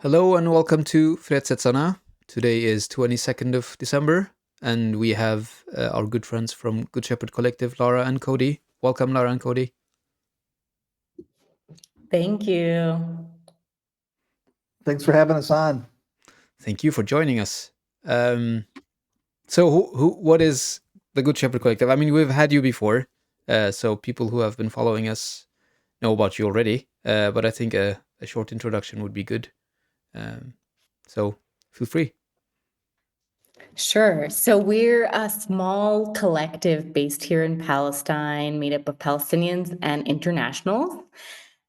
Hello and welcome to Fredsetsarna. Today is 22nd of December and we have our good friends from Good Shepherd Collective, Lara and Cody. Welcome, Lara and Cody. Thank you. Thanks for having us on. Thank you for joining us. So what is the Good Shepherd Collective? I mean, we've had you before, so people who have been following us know about you already, but I think a short introduction would be good. So feel free. Sure. So we're a small collective based here in Palestine, made up of Palestinians and internationals.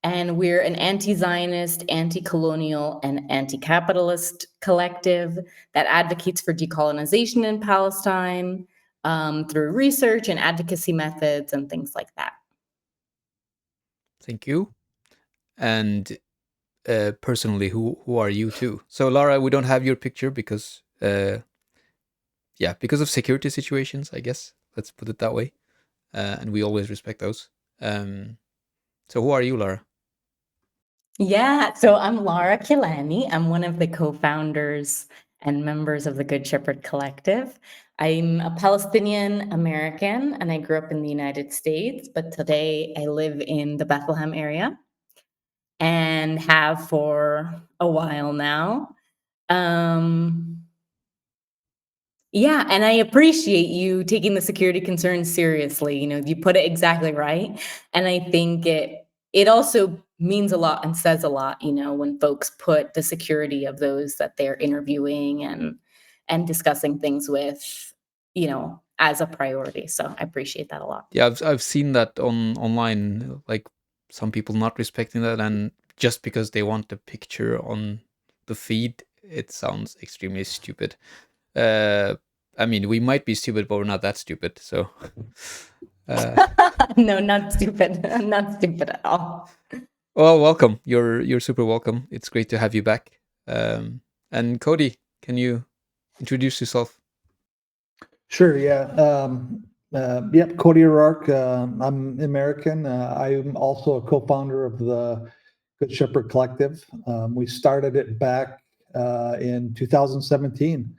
And we're an anti-Zionist, anti-colonial, and anti-capitalist collective that advocates for decolonization in Palestine through research and advocacy methods and things like that. Thank you. And personally, who are you too? So Lara, we don't have your picture because because of security situations, I guess. Let's put it that way. And we always respect those. So who are you, Lara? Yeah, so I'm Lara Kilani. I'm one of the co-founders and members of the Good Shepherd Collective. I'm a Palestinian American and I grew up in the United States, but today I live in the Bethlehem area and have for a while now. Yeah, and I appreciate you taking the security concerns seriously. You put it exactly right. And I think it also means a lot and says a lot, when folks put the security of those that they're interviewing and discussing things with, as a priority. So I appreciate that a lot. Yeah, I've seen that online, like some people not respecting that, and just because they want the picture on the feed, it sounds extremely stupid. I mean, we might be stupid, but we're not that stupid. So, No, not stupid. I'm not stupid at all. well, welcome. You're super welcome. It's great to have you back. And Cody, can you introduce yourself? Sure, yeah. Yep, Cody O'Rourke. I'm American. I'm also a co-founder of the Good Shepherd Collective. We started it back in 2017,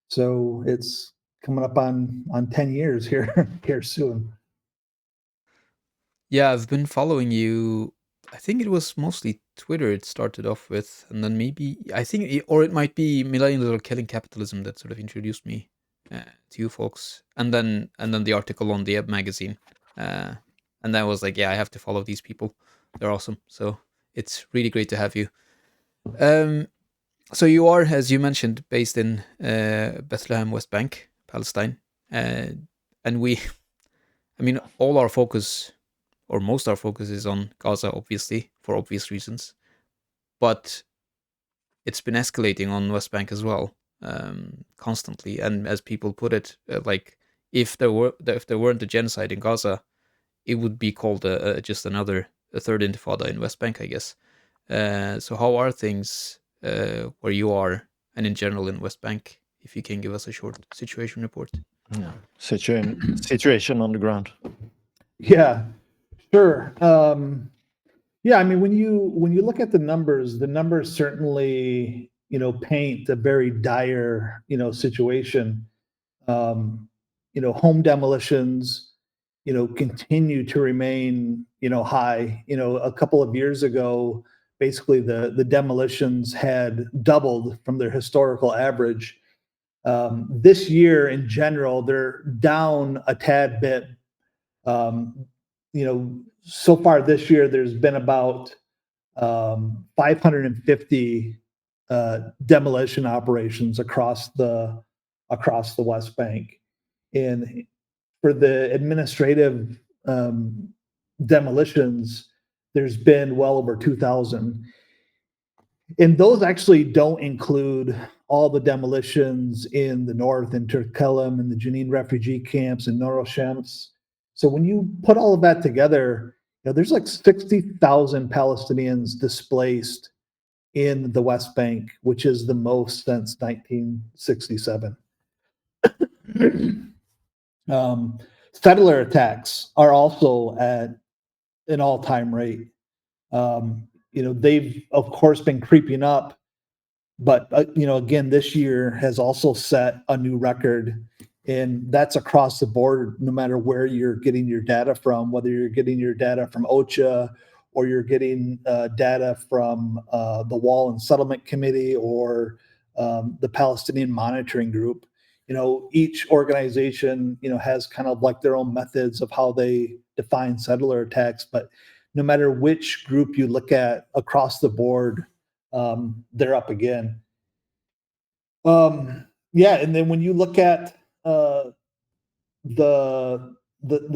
so it's coming up on 10 years here soon. Yeah, I've been following you. I think it was mostly Twitter it started off with, and then maybe or it might be Millennials Are Killing Capitalism that sort of introduced me to you folks, and then the article on the Ebb magazine, and then I was like, yeah, I have to follow these people. They're awesome. So it's really great to have you. So you are, as you mentioned, based in Bethlehem, West Bank, Palestine, and I mean, all our focus or most our focus is on Gaza, obviously, for obvious reasons. But it's been escalating on West Bank as well, constantly. And as people put it, like if there weren't a genocide in Gaza, it would be called just a third Intifada in West Bank, I guess. So how are things where you are and in general in West Bank? If you can give us a short situation report. Yeah. Situation on the ground. Yeah, sure. Yeah, I mean, when you look at the numbers certainly paint a very dire situation. Home demolitions continue to remain high. A couple of years ago, basically the demolitions had doubled from their historical average. This year in general, they're down a tad bit. So far this year, there's been about 550 demolition operations across the West Bank. And for the administrative demolitions, there's been well over 2,000. And those actually don't include all the demolitions in the north, in Turkelem and the Jenin refugee camps and Nor Shams. So when you put all of that together, there's like 60,000 Palestinians displaced in the West Bank, which is the most since 1967. Settler attacks are also at an all-time rate. They've of course been creeping up But again, this year has also set a new record, and that's across the board, no matter where you're getting your data from, whether you're getting your data from OCHA or you're getting data from the Wall and Settlement Committee or the Palestinian Monitoring Group. Each organization, has kind of like their own methods of how they define settler attacks, but no matter which group you look at across the board, they're up again. Yeah, and then when you look at the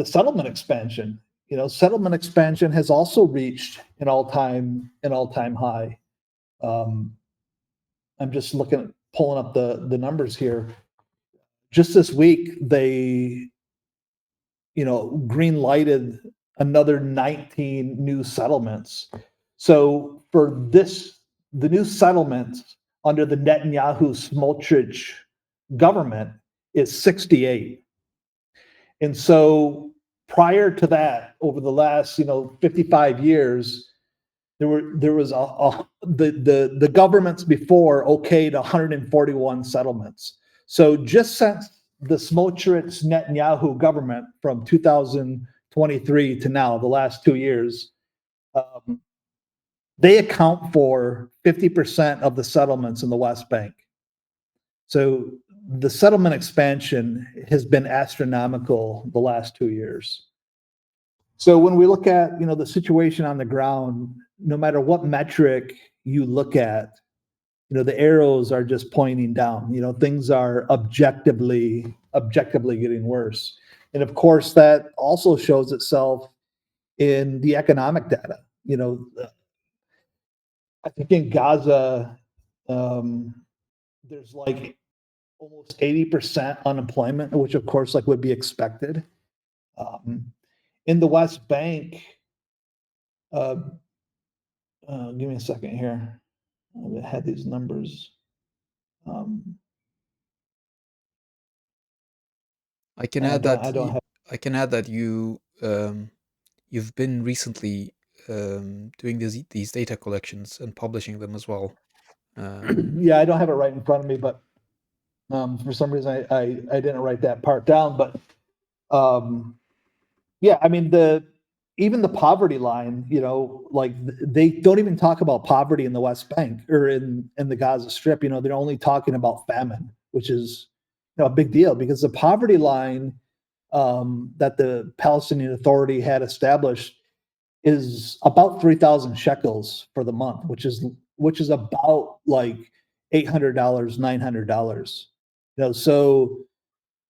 settlement expansion, settlement expansion has also reached an all-time high. I'm just pulling up the numbers here. Just this week, they green lighted another 19 new settlements. So for the new settlements under the Netanyahu-Smotrich government is 68. And so prior to that, over the last 55 years, there was the governments before okayed 141 settlements. So just since the Smotrich Netanyahu government from 2023 to now, the last 2 years, they account for 50% of the settlements in the West Bank. So the settlement expansion has been astronomical the last 2 years. So when we look at the situation on the ground, no matter what metric you look at, the arrows are just pointing down. Things are objectively getting worse. And of course, that also shows itself in the economic data. I think in Gaza, there's like almost 80% unemployment, which of course would be expected. In the West Bank, give me a second here. I had these numbers. I can add that you've been recently doing these data collections and publishing them as well. Yeah, I don't have it right in front of me, but for some reason I didn't write that part down. But yeah, I mean even the poverty line, they don't even talk about poverty in the West Bank or in the Gaza Strip. They're only talking about famine, which is a big deal because the poverty line that the Palestinian Authority had established is about 3,000 shekels for the month, which is about like $800, $900. So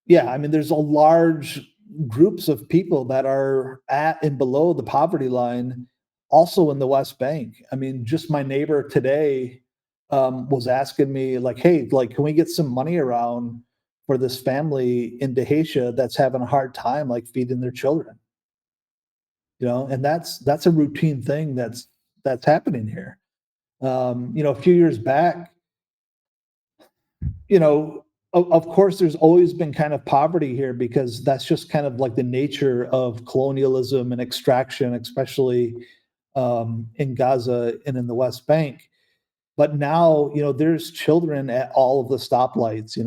yeah, I mean, there's a large groups of people that are at and below the poverty line, also in the West Bank. I mean, just my neighbor today was asking me like, "Hey, can we get some money around for this family in Dheisheh that's having a hard time feeding their children?" And that's a routine thing that's happening here. A few years back, of course, there's always been kind of poverty here because that's just kind of like the nature of colonialism and extraction, especially in Gaza and in the West Bank. But now, there's children at all of the stoplights,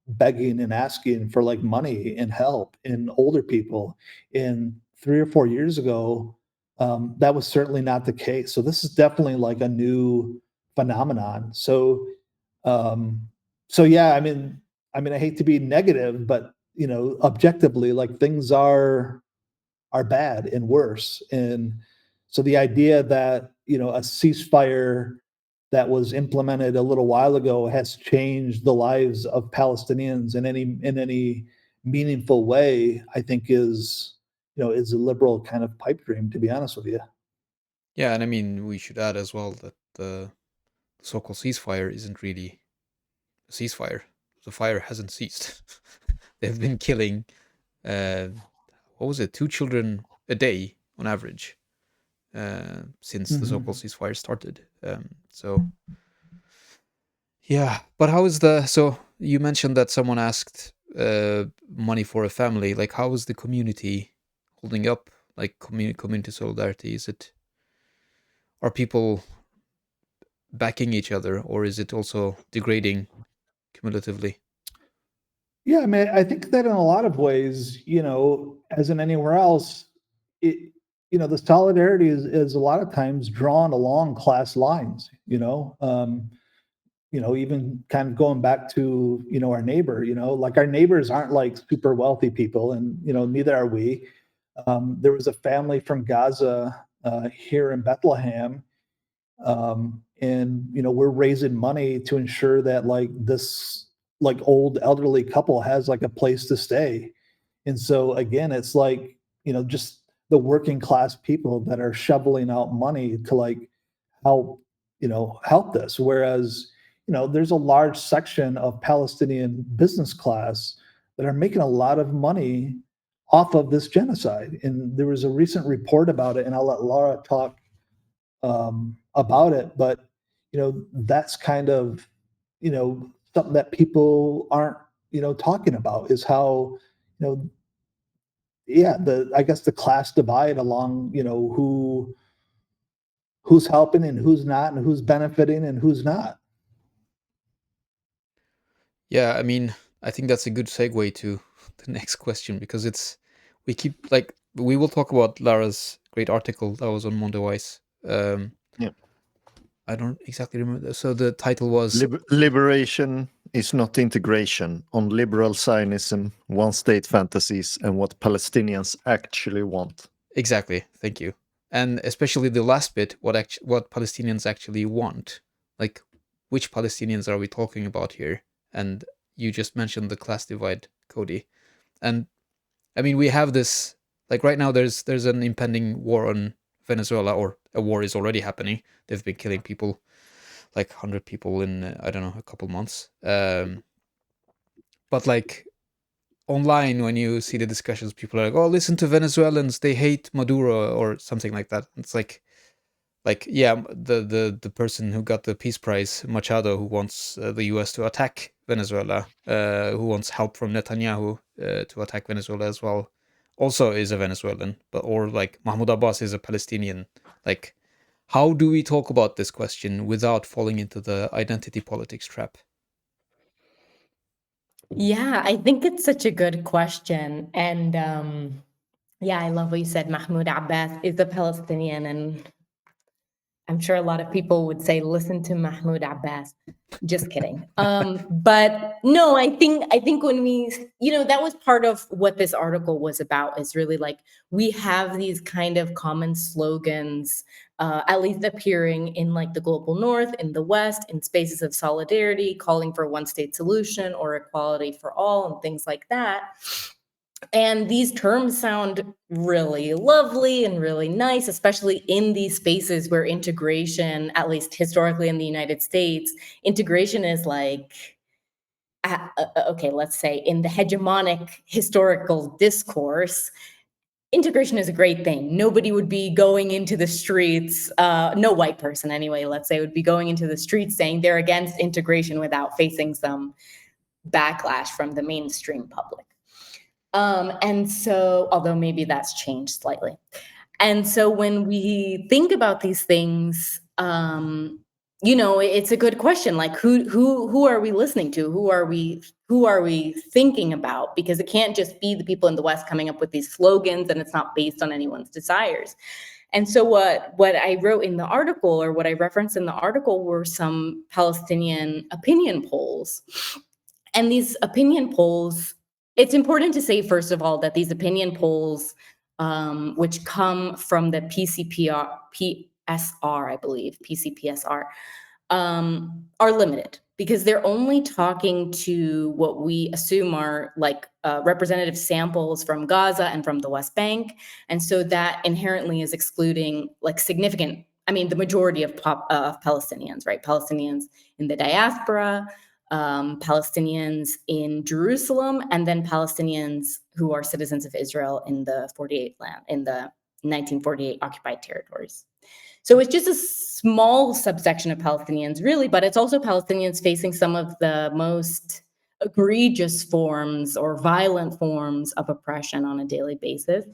begging and asking for money and help, and older people. And 3 or 4 years ago, that was certainly not the case. So this is definitely a new phenomenon. So yeah, I mean, I hate to be negative, but objectively, things are bad and worse. And so the idea that a ceasefire that was implemented a little while ago has changed the lives of Palestinians in any meaningful way, I think is a liberal kind of pipe dream, to be honest with you. Yeah, and I mean, we should add as well that the so-called ceasefire isn't really a ceasefire. The fire hasn't ceased. They've been killing, what was it, 2 children a day on average since the so-called ceasefire started. So, yeah. But how is so you mentioned that someone asked money for a family. How is the community holding up? Community solidarity, are people backing each other, or is it also degrading cumulatively? Yeah, I mean, I think that in a lot of ways, as in anywhere else, it, the solidarity is a lot of times drawn along class lines. Even kind of going back to our neighbor. Like our neighbors aren't like super wealthy people, and neither are we. There was a family from Gaza here in Bethlehem, and we're raising money to ensure that like this like old elderly couple has like a place to stay. And so again, it's like just the working class people that are shoveling out money to like help help this, whereas there's a large section of Palestinian business class that are making a lot of money off of this genocide. And there was a recent report about it, and I'll let Lara talk about it, but that's kind of something that people aren't talking about, is how I guess the class divide along who's helping and who's not, and who's benefiting and who's not. Yeah, I mean, I think that's a good segue to the next question, because we will talk about Lara's great article that was on Mondoweiss. Yeah. I don't exactly remember. So the title was Liberation is not integration, on liberal Zionism, one-state fantasies, and what Palestinians actually want. Exactly. Thank you. And especially the last bit, what Palestinians actually want. Like, which Palestinians are we talking about here? And you just mentioned the class divide, Cody. And I mean, we have this, like right now there's an impending war on Venezuela, or a war is already happening. They've been killing people, like 100 people in, I don't know, a couple months. But like online, when you see the discussions, people are like, oh, listen to Venezuelans, they hate Maduro or something like that. It's like yeah, the person who got the peace prize, Machado, who wants the US to attack Venezuela, who wants help from Netanyahu to attack Venezuela as well, also is a Venezuelan. Or like Mahmoud Abbas is a Palestinian. Like, how do we talk about this question without falling into the identity politics trap? Yeah, I think it's such a good question. And yeah, I love what you said. Mahmoud Abbas is a Palestinian, and I'm sure a lot of people would say, listen to Mahmoud Abbas. Just kidding. But no, I think when we, that was part of what this article was about, is really like, we have these kind of common slogans, at least appearing in like the global north, in the West, in spaces of solidarity, calling for one state solution or equality for all and things like that. And these terms sound really lovely and really nice, especially in these spaces where integration, at least historically in the United States, integration is like, okay, let's say in the hegemonic historical discourse, integration is a great thing. Nobody would be going into the streets, no white person anyway, let's say, would be going into the streets saying they're against integration without facing some backlash from the mainstream public. And so, although maybe that's changed slightly. And so when we think about these things, it's a good question. Like, who are we listening to? Who are we thinking about? Because it can't just be the people in the West coming up with these slogans, and it's not based on anyone's desires. And so what I wrote in the article, or what I referenced in the article, were some Palestinian opinion polls. And these opinion polls, it's important to say, first of all, that these opinion polls, which come from the PSR, I believe, PCPSR, are limited, because they're only talking to what we assume are like representative samples from Gaza and from the West Bank. And so that inherently is excluding like significant, the majority of Palestinians, right? Palestinians in the diaspora, Palestinians in Jerusalem, and then Palestinians who are citizens of Israel in the 1948 occupied territories. So it's just a small subsection of Palestinians, really, but it's also Palestinians facing some of the most egregious forms or violent forms of oppression on a daily basis.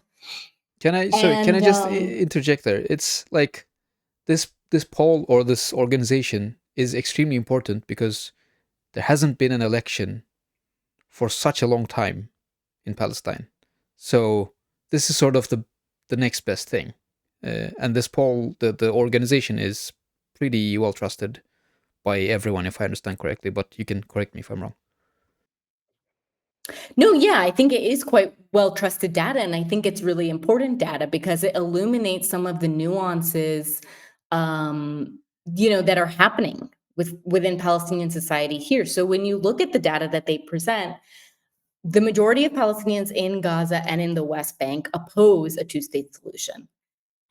Can I just interject there? It's like this this poll or this organization is extremely important because there hasn't been an election for such a long time in Palestine. So this is sort of the next best thing. And this poll, the organization is pretty well trusted by everyone, if I understand correctly, but you can correct me if I'm wrong. No, yeah, I think it is quite well trusted data. And I think it's really important data because it illuminates some of the nuances, that are happening within Palestinian society here. So when you look at the data that they present, the majority of Palestinians in Gaza and in the West Bank oppose a two-state solution.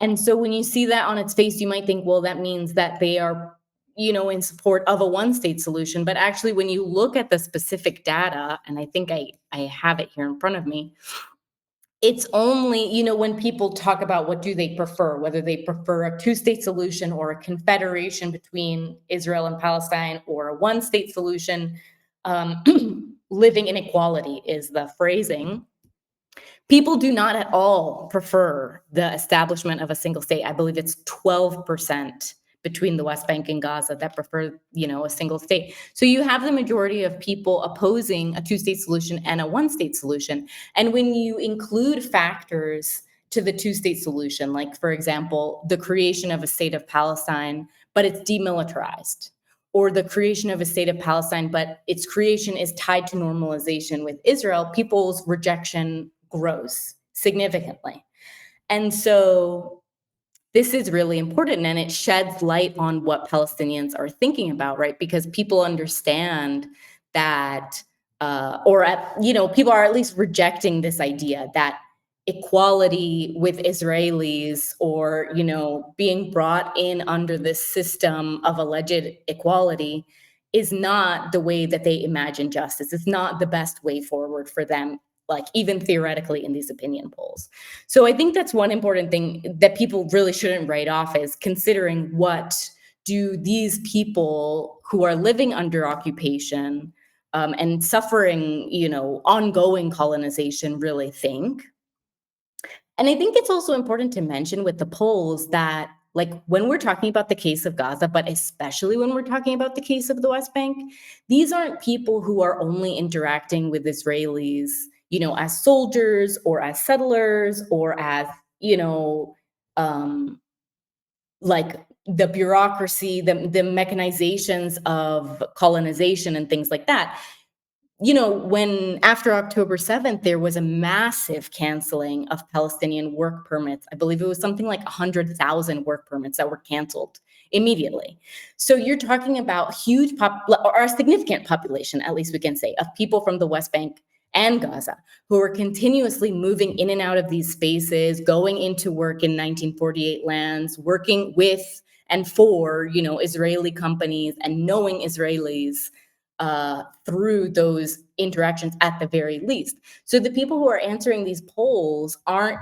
And so when you see that on its face, you might think, well, that means that they are, in support of a one-state solution. But actually, when you look at the specific data, and I think I have it here in front of me, it's only, when people talk about what do they prefer, whether they prefer a two-state solution or a confederation between Israel and Palestine or a one-state solution, living inequality is the phrasing. People do not at all prefer the establishment of a single state. I believe it's 12% between the West Bank and Gaza that prefer, a single state. So you have the majority of people opposing a two-state solution and a one-state solution. And when you include factors to the two-state solution, like, for example, the creation of a state of Palestine, but it's demilitarized, or the creation of a state of Palestine, but its creation is tied to normalization with Israel, people's rejection grows significantly. And so this is really important, and it sheds light on what Palestinians are thinking about, right? Because people understand that, people are at least rejecting this idea that equality with Israelis or, being brought in under this system of alleged equality is not the way that they imagine justice. It's not the best way forward for them, like even theoretically in these opinion polls. So I think that's one important thing that people really shouldn't write off, is considering what do these people who are living under occupation and suffering, ongoing colonization really think. And I think it's also important to mention with the polls that, like, when we're talking about the case of Gaza, but especially when we're talking about the case of the West Bank, these aren't people who are only interacting with Israelis, as soldiers or as settlers or as, like the bureaucracy, the mechanizations of colonization and things like that. When after October 7th, there was a massive canceling of Palestinian work permits. I believe it was something like 100,000 work permits that were canceled immediately. So you're talking about or a significant population, at least we can say, of people from the West Bank and Gaza who are continuously moving in and out of these spaces, going into work in 1948 lands, working with and for, Israeli companies and knowing Israelis through those interactions at the very least. So the people who are answering these polls aren't,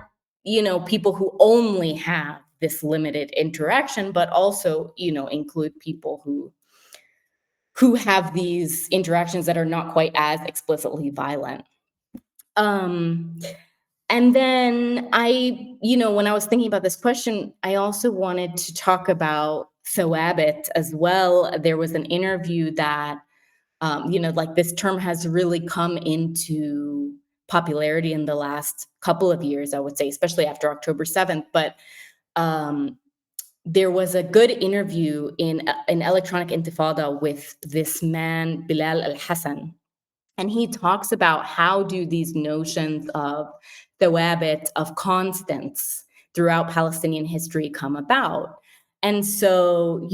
people who only have this limited interaction, but also, include people who have these interactions that are not quite as explicitly violent. And then when I was thinking about this question, I also wanted to talk about thawabit as well. There was an interview that like this term has really come into popularity in the last couple of years, I would say, especially after October 7th. But there was a good interview in an electronic intifada with this man, Bilal al-Hassan. And he talks about how do these notions of thawabit, of constants throughout Palestinian history come about. And so,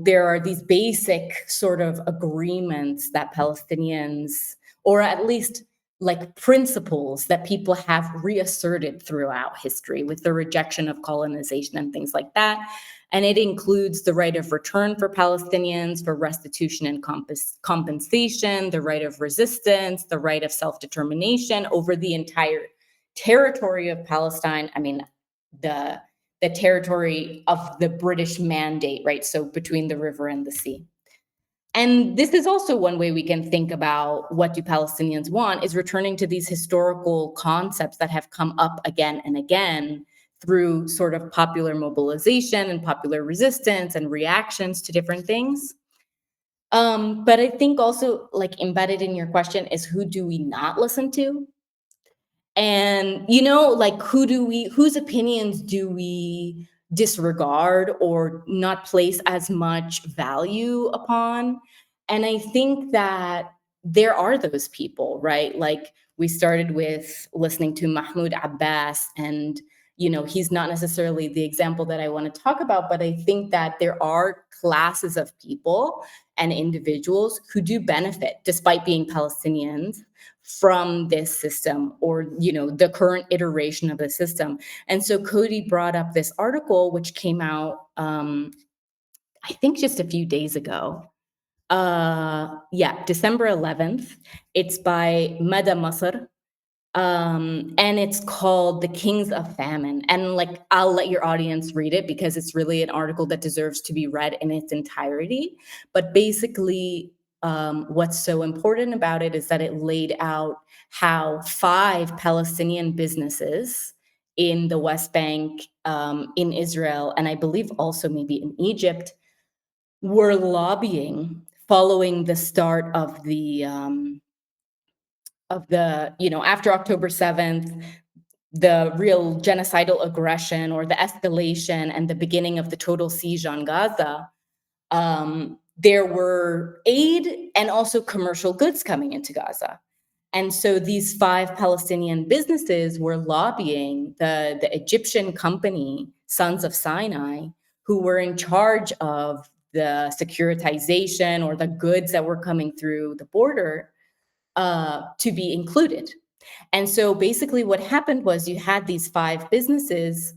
there are these basic sort of agreements that Palestinians, or at least like principles that people have reasserted throughout history with the rejection of colonization and things like that. And it includes the right of return for Palestinians, for restitution and compensation, the right of resistance, the right of self-determination over the entire territory of Palestine. I mean, the territory of the British Mandate, right? So between the river and the sea. And this is also one way we can think about what do Palestinians want, is returning to these historical concepts that have come up again and again through sort of popular mobilization and popular resistance and reactions to different things. But I think also, like, embedded in your question is, who do we not listen to? And, like, whose opinions do we disregard or not place as much value upon? And I think that there are those people, right? Like, we started with listening to Mahmoud Abbas, and, he's not necessarily the example that I want to talk about, but I think that there are classes of people and individuals who do benefit, despite being Palestinians, from this system, or the current iteration of the system. And so Cody brought up this article which came out I think just a few days ago. December 11th. It's by Mada Masr, and it's called The Kings of Famine. And, like, I'll let your audience read it because it's really an article that deserves to be read in its entirety. But basically, what's so important about it is that it laid out how 5 Palestinian businesses in the West Bank, in Israel, and I believe also maybe in Egypt, were lobbying following the start of the after October 7th, the real genocidal aggression or the escalation and the beginning of the total siege on Gaza. There were aid and also commercial goods coming into Gaza. And so these 5 Palestinian businesses were lobbying the Egyptian company, Sons of Sinai, who were in charge of the securitization or the goods that were coming through the border, to be included. And so basically what happened was you had these 5 businesses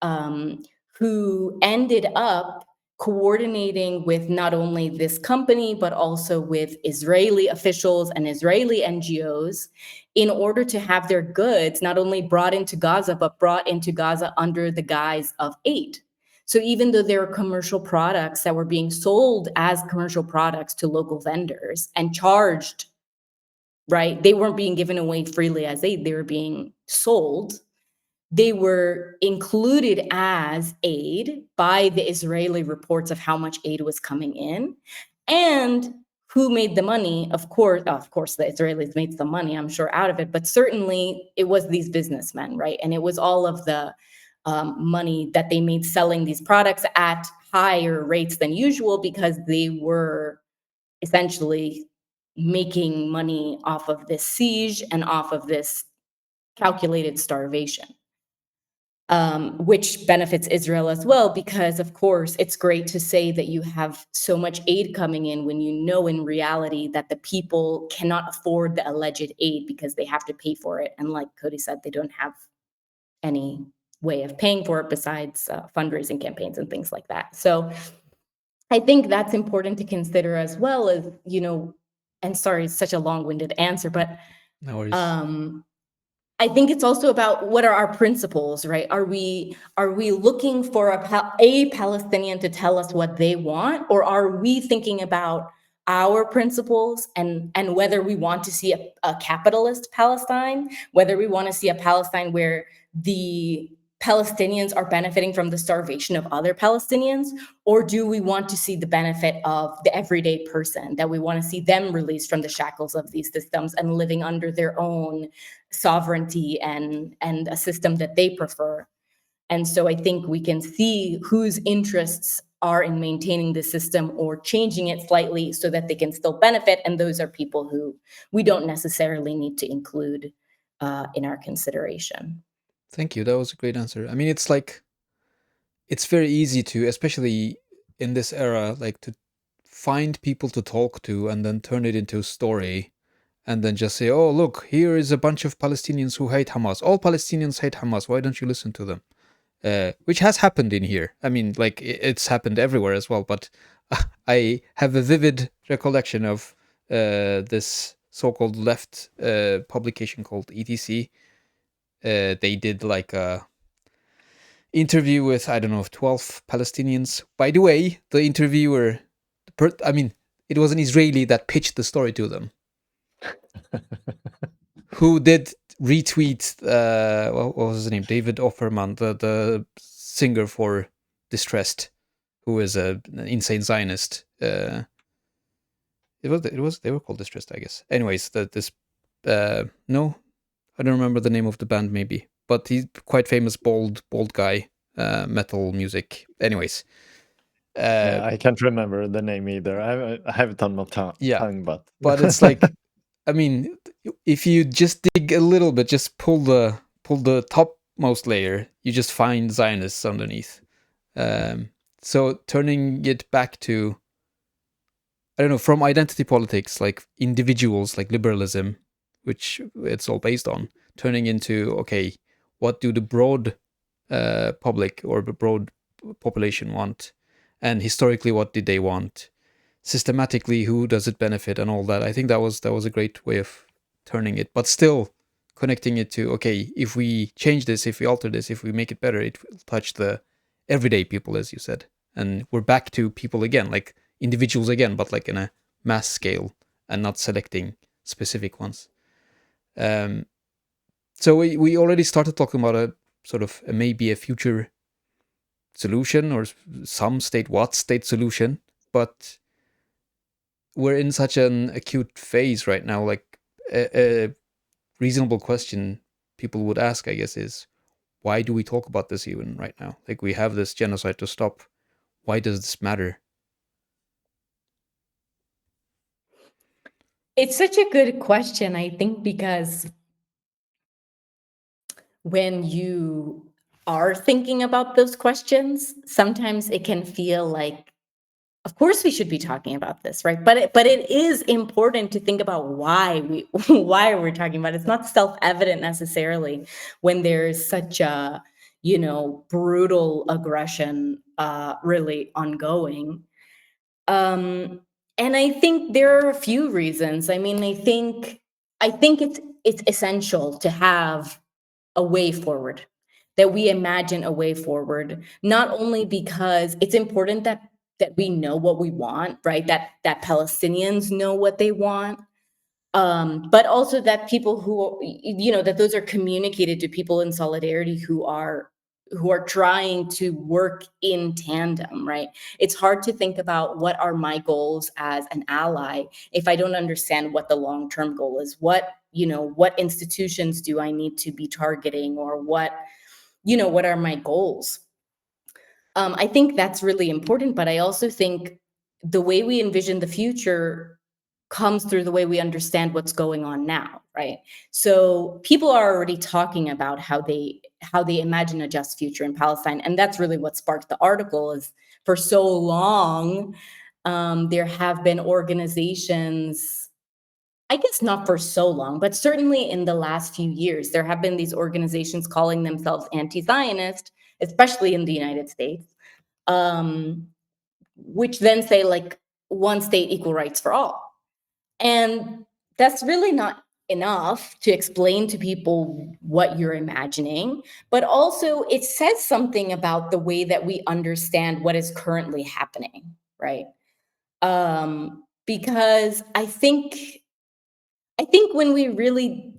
who ended up coordinating with not only this company, but also with Israeli officials and Israeli NGOs in order to have their goods not only brought into Gaza, but brought into Gaza under the guise of aid. So even though there were commercial products that were being sold as commercial products to local vendors and charged, right? They weren't being given away freely as aid, they were being sold. They were included as aid by the Israeli reports of how much aid was coming in. And who made the money? Of course, the Israelis made some money, I'm sure, out of it, but certainly it was these businessmen, right? And it was all of the money that they made selling these products at higher rates than usual because they were essentially making money off of this siege and off of this calculated starvation, which benefits Israel as well, because of course it's great to say that you have so much aid coming in when you know in reality that the people cannot afford the alleged aid because they have to pay for it. And like Cody said, they don't have any way of paying for it besides fundraising campaigns and things like that. So I think that's important to consider as well as, and sorry, it's such a long-winded answer, but No worries. I think it's also about what are our principles, right? Are we looking for a Palestinian to tell us what they want, or are we thinking about our principles and whether we want to see a capitalist Palestine, whether we want to see a Palestine where the Palestinians are benefiting from the starvation of other Palestinians, or do we want to see the benefit of the everyday person, that we want to see them released from the shackles of these systems and living under their own sovereignty and a system that they prefer? And so I think we can see whose interests are in maintaining the system or changing it slightly so that they can still benefit. And those are people who we don't necessarily need to include in our consideration. Thank you. That was a great answer. I mean, it's like, it's very easy to, especially in this era, like to find people to talk to and then turn it into a story and then just say, oh, look, here is a bunch of Palestinians who hate Hamas. All Palestinians hate Hamas. Why don't you listen to them? Which has happened in here. I mean, like, it's happened everywhere as well. But I have a vivid recollection of this so-called left publication called ETC. They did like a interview with, I don't know, 12 Palestinians. By the way, the interviewer, it was an Israeli that pitched the story to them. Who did retweet what was his name, David Offerman, the singer for Distressed, who is an insane Zionist. It was they were called Distressed, I guess. Anyways, no, I don't remember the name of the band, maybe, but he's quite famous, bald guy, metal music. Anyways, I can't remember the name either. I have it on my tongue, but it's like, I mean, if you just dig a little bit, just pull the topmost layer, you just find Zionists underneath. So turning it back to, I don't know, from identity politics, like individuals, like liberalism, which it's all based on, turning into, okay, what do the broad public or the broad population want? And historically, what did they want? Systematically, who does it benefit, and all that? I think that was a great way of turning it, but still connecting it to, okay, if we change this, if we alter this, if we make it better, it will touch the everyday people, as you said. And we're back to people again, like individuals again, but like in a mass scale and not selecting specific ones. So we already started talking about a sort of maybe a future solution, or some state solution, but we're in such an acute phase right now. Like a reasonable question people would ask, I guess, is, why do we talk about this even right now? Like, we have this genocide to stop. Why does this matter? It's such a good question, I think, because when you are thinking about those questions, sometimes it can feel like, of course we should be talking about this, right? But it is important to think about why we're talking about it. It's not self-evident necessarily when there's such a, brutal aggression really ongoing. And I think there are a few reasons. I mean, I think it's essential to have a way forward, that we imagine a way forward, not only because it's important that we know what we want, right? That Palestinians know what they want, but also that people who, that those are communicated to people in solidarity who are trying to work in tandem, right? It's hard to think about what are my goals as an ally if I don't understand what the long-term goal is. What institutions do I need to be targeting, or what are my goals? I think that's really important, but I also think the way we envision the future comes through the way we understand what's going on now, right? So people are already talking about how they imagine a just future in Palestine, and that's really what sparked the article. Is for so long there have been organizations, I guess not for so long, but certainly in the last few years, there have been these organizations calling themselves anti-Zionist, especially in the United States, which then say, like, one state, equal rights for all. And that's really not enough to explain to people what you're imagining, but also it says something about the way that we understand what is currently happening, right? Because I think when we really,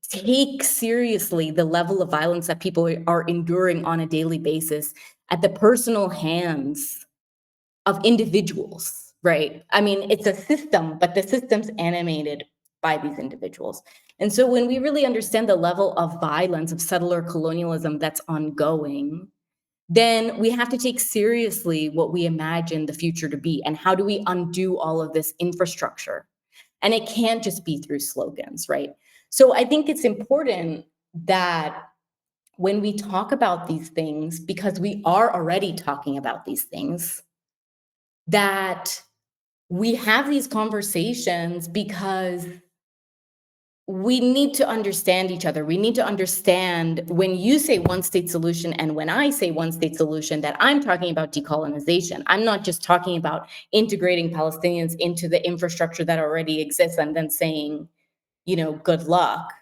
take seriously the level of violence that people are enduring on a daily basis at the personal hands of individuals, right? I mean, it's a system, but the system's animated by these individuals. And so when we really understand the level of violence, of settler colonialism that's ongoing, then we have to take seriously what we imagine the future to be, and how do we undo all of this infrastructure? And it can't just be through slogans, right? So I think it's important that when we talk about these things, because we are already talking about these things, that we have these conversations, because we need to understand each other. We need to understand, when you say one state solution and when I say one state solution, that I'm talking about decolonization. I'm not just talking about integrating Palestinians into the infrastructure that already exists and then saying, good luck,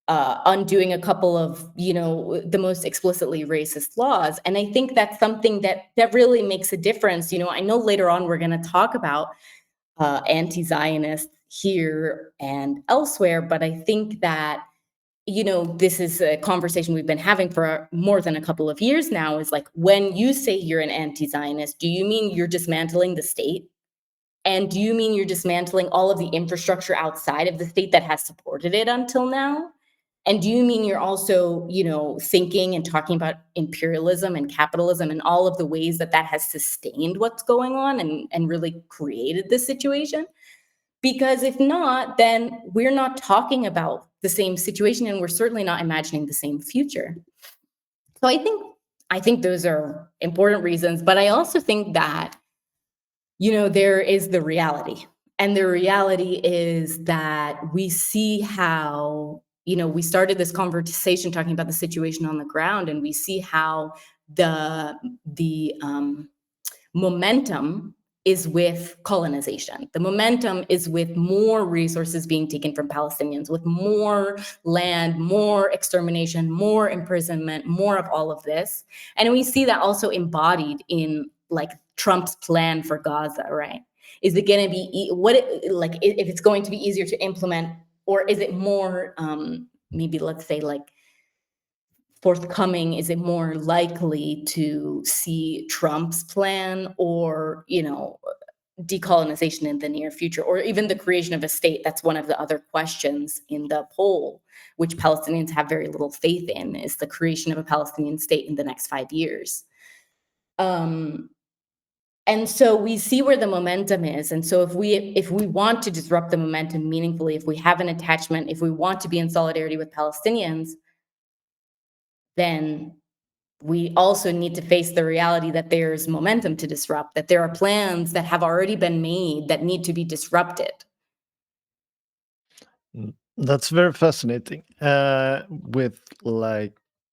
undoing a couple of, the most explicitly racist laws. And I think that's something that really makes a difference. I know later on we're going to talk about anti-Zionist here and elsewhere. But I think that, this is a conversation we've been having for more than a couple of years now, is like, when you say you're an anti-Zionist, do you mean you're dismantling the state? And do you mean you're dismantling all of the infrastructure outside of the state that has supported it until now? And do you mean you're also, thinking and talking about imperialism and capitalism and all of the ways that has sustained what's going on and really created this situation? Because if not, then we're not talking about the same situation, and we're certainly not imagining the same future. So I think those are important reasons, but I also think that, there is the reality. And the reality is that we see how, we started this conversation talking about the situation on the ground, and we see how the momentum is with colonization. The momentum is with more resources being taken from Palestinians, with more land, more extermination, more imprisonment, more of all of this. And we see that also embodied in like Trump's plan for Gaza, right? Is it going to be if it's going to be easier to implement, or is it more maybe, let's say, like forthcoming? Is it more likely to see Trump's plan, or decolonization in the near future, or even the creation of a state? That's one of the other questions in the poll, which Palestinians have very little faith in, is the creation of a Palestinian state in the next 5 years. And so we see where the momentum is. And so if we want to disrupt the momentum meaningfully, if we have an attachment, if we want to be in solidarity with Palestinians, then we also need to face the reality that there's momentum to disrupt, that there are plans that have already been made that need to be disrupted. That's very fascinating.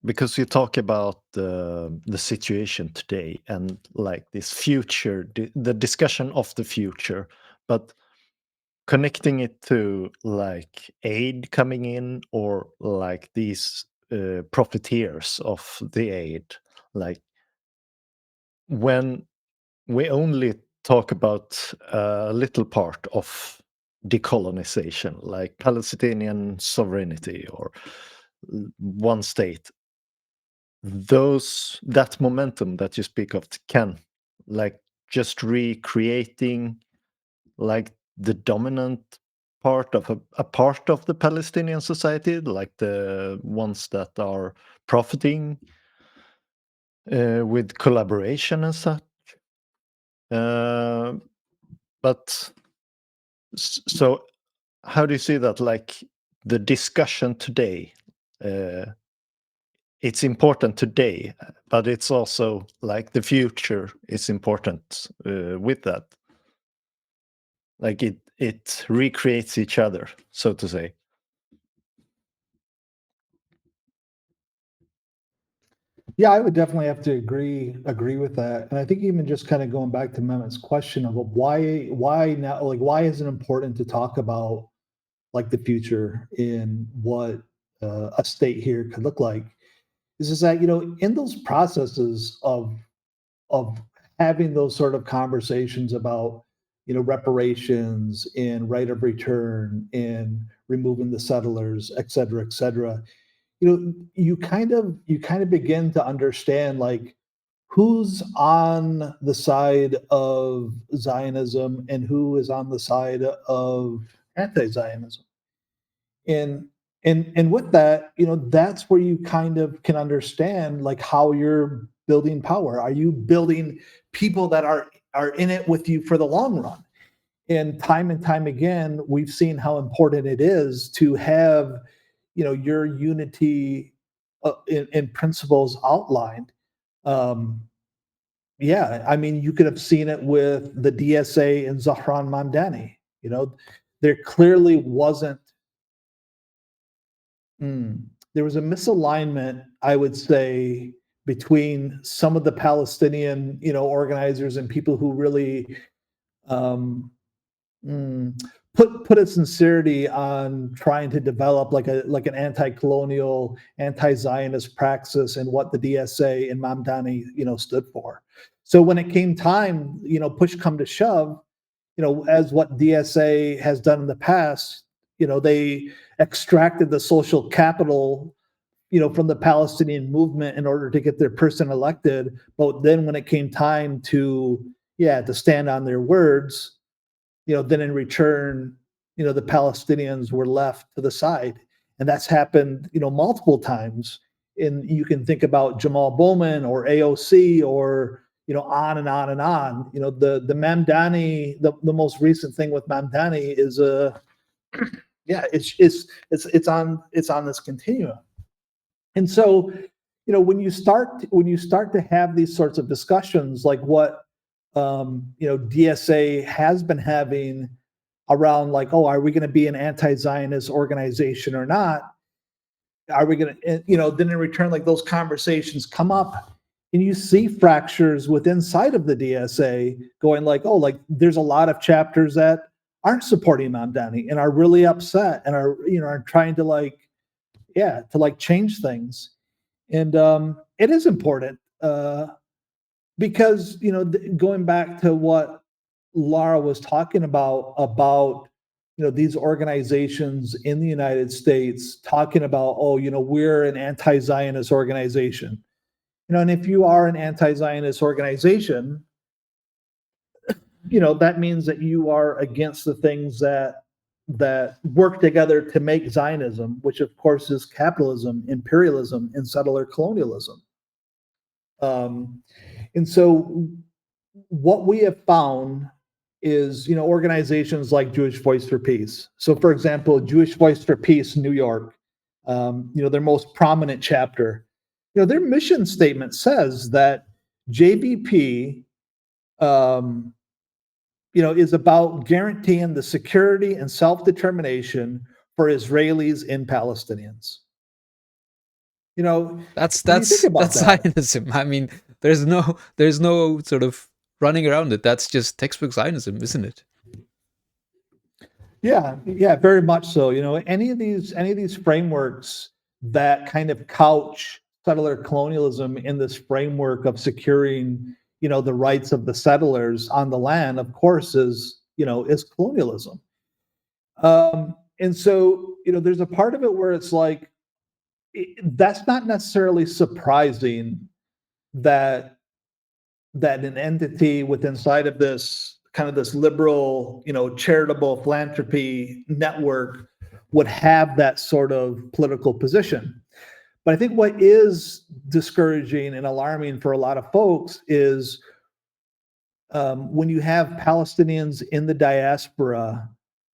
Because you talk about the situation today and like this future, the discussion of the future, but connecting it to like aid coming in, or like these profiteers of the aid, like when we only talk about a little part of decolonization, like Palestinian sovereignty or one state, that momentum that you speak of can like just recreating like the dominant part of a part of the Palestinian society, like the ones that are profiting with collaboration and such. But so how do you see that, like the discussion today? It's important today, but it's also like the future is important with that. Like it recreates each other, so to say. Yeah, I would definitely have to agree with that. And I think even just kind of going back to Mehmet's question of why now, like why is it important to talk about like the future in what a state here could look like? Is that in those processes of having those sort of conversations about reparations and right of return and removing the settlers, et cetera, you kind of begin to understand like who's on the side of Zionism and who is on the side of anti-Zionism. And with that, that's where you kind of can understand like how you're building power. Are you building people that are in it with you for the long run? And time again, we've seen how important it is to have your unity in principles outlined. Yeah, I mean, you could have seen it with the DSA and Zahran Mamdani. There clearly wasn't. There was a misalignment, I would say, between some of the Palestinian, organizers and people who really um, put a sincerity on trying to develop like an anti-colonial, anti-Zionist praxis and what the DSA and Mamdani, stood for. So when it came time, push come to shove, as what DSA has done in the past, they extracted the social capital, from the Palestinian movement in order to get their person elected. But then when it came time to stand on their words, then in return, the Palestinians were left to the side. And that's happened, multiple times. And you can think about Jamal Bowman or AOC or, on and on and on. The Mamdani, the most recent thing with Mamdani is it's on this continuum. And so, when you start to have these sorts of discussions, like what DSA has been having around, like, oh, are we going to be an anti-Zionist organization or not? Are we going to, then in return, like, those conversations come up, and you see fractures inside of the DSA going, like, oh, like, there's a lot of chapters that aren't supporting Mamdani and are really upset and are trying to change things. And it is important because, going back to what Lara was talking about, these organizations in the United States talking about, oh, we're an anti-Zionist organization. And if you are an anti-Zionist organization, that means that you are against the things that work together to make Zionism, which of course is capitalism, imperialism, and settler colonialism. And so what we have found is, organizations like Jewish Voice for Peace. So, for example, Jewish Voice for Peace New York, their most prominent chapter, their mission statement says that JVP, is about guaranteeing the security and self-determination for Israelis and Palestinians. That's that? Zionism. I mean, there's no sort of running around it. That's just textbook Zionism, isn't it? Yeah, very much so. Any of these frameworks that kind of couch settler colonialism in this framework of securing, the rights of the settlers on the land, of course, is colonialism. And so, there's a part of it where it's like, that's not necessarily surprising that an entity inside of this kind of this liberal, charitable philanthropy network would have that sort of political position. But I think what is discouraging and alarming for a lot of folks is when you have Palestinians in the diaspora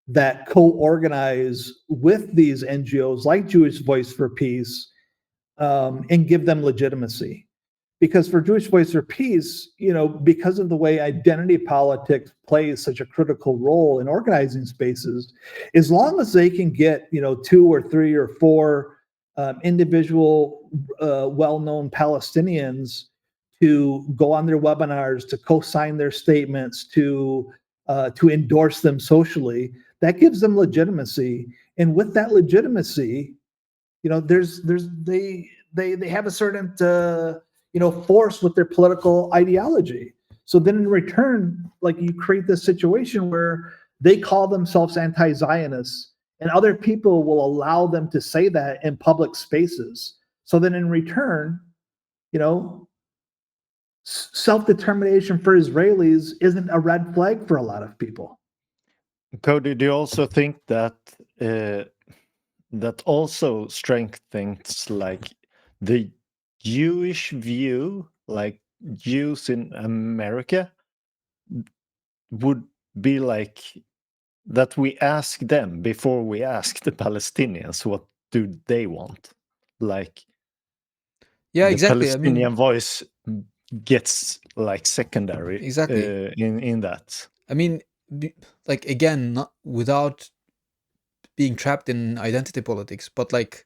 that co-organize with these NGOs like Jewish Voice for Peace and give them legitimacy. Because for Jewish Voice for Peace, because of the way identity politics plays such a critical role in organizing spaces, as long as they can get, 2 or 3 or 4 individual well-known Palestinians to go on their webinars, to co-sign their statements, to endorse them socially, that gives them legitimacy. And with that legitimacy, they have a certain force with their political ideology. So then in return, like, you create this situation where they call themselves anti-Zionists, and other people will allow them to say that in public spaces. So then in return, self-determination for Israelis isn't a red flag for a lot of people. Cody, do you also think that that also strengthens, like, the Jewish view, like Jews in America would be like that we ask them before we ask the Palestinians what do they want? Like, Yeah, the exactly. Palestinian voice gets like secondary Exactly. in that. I mean, like, again, not without being trapped in identity politics, but like,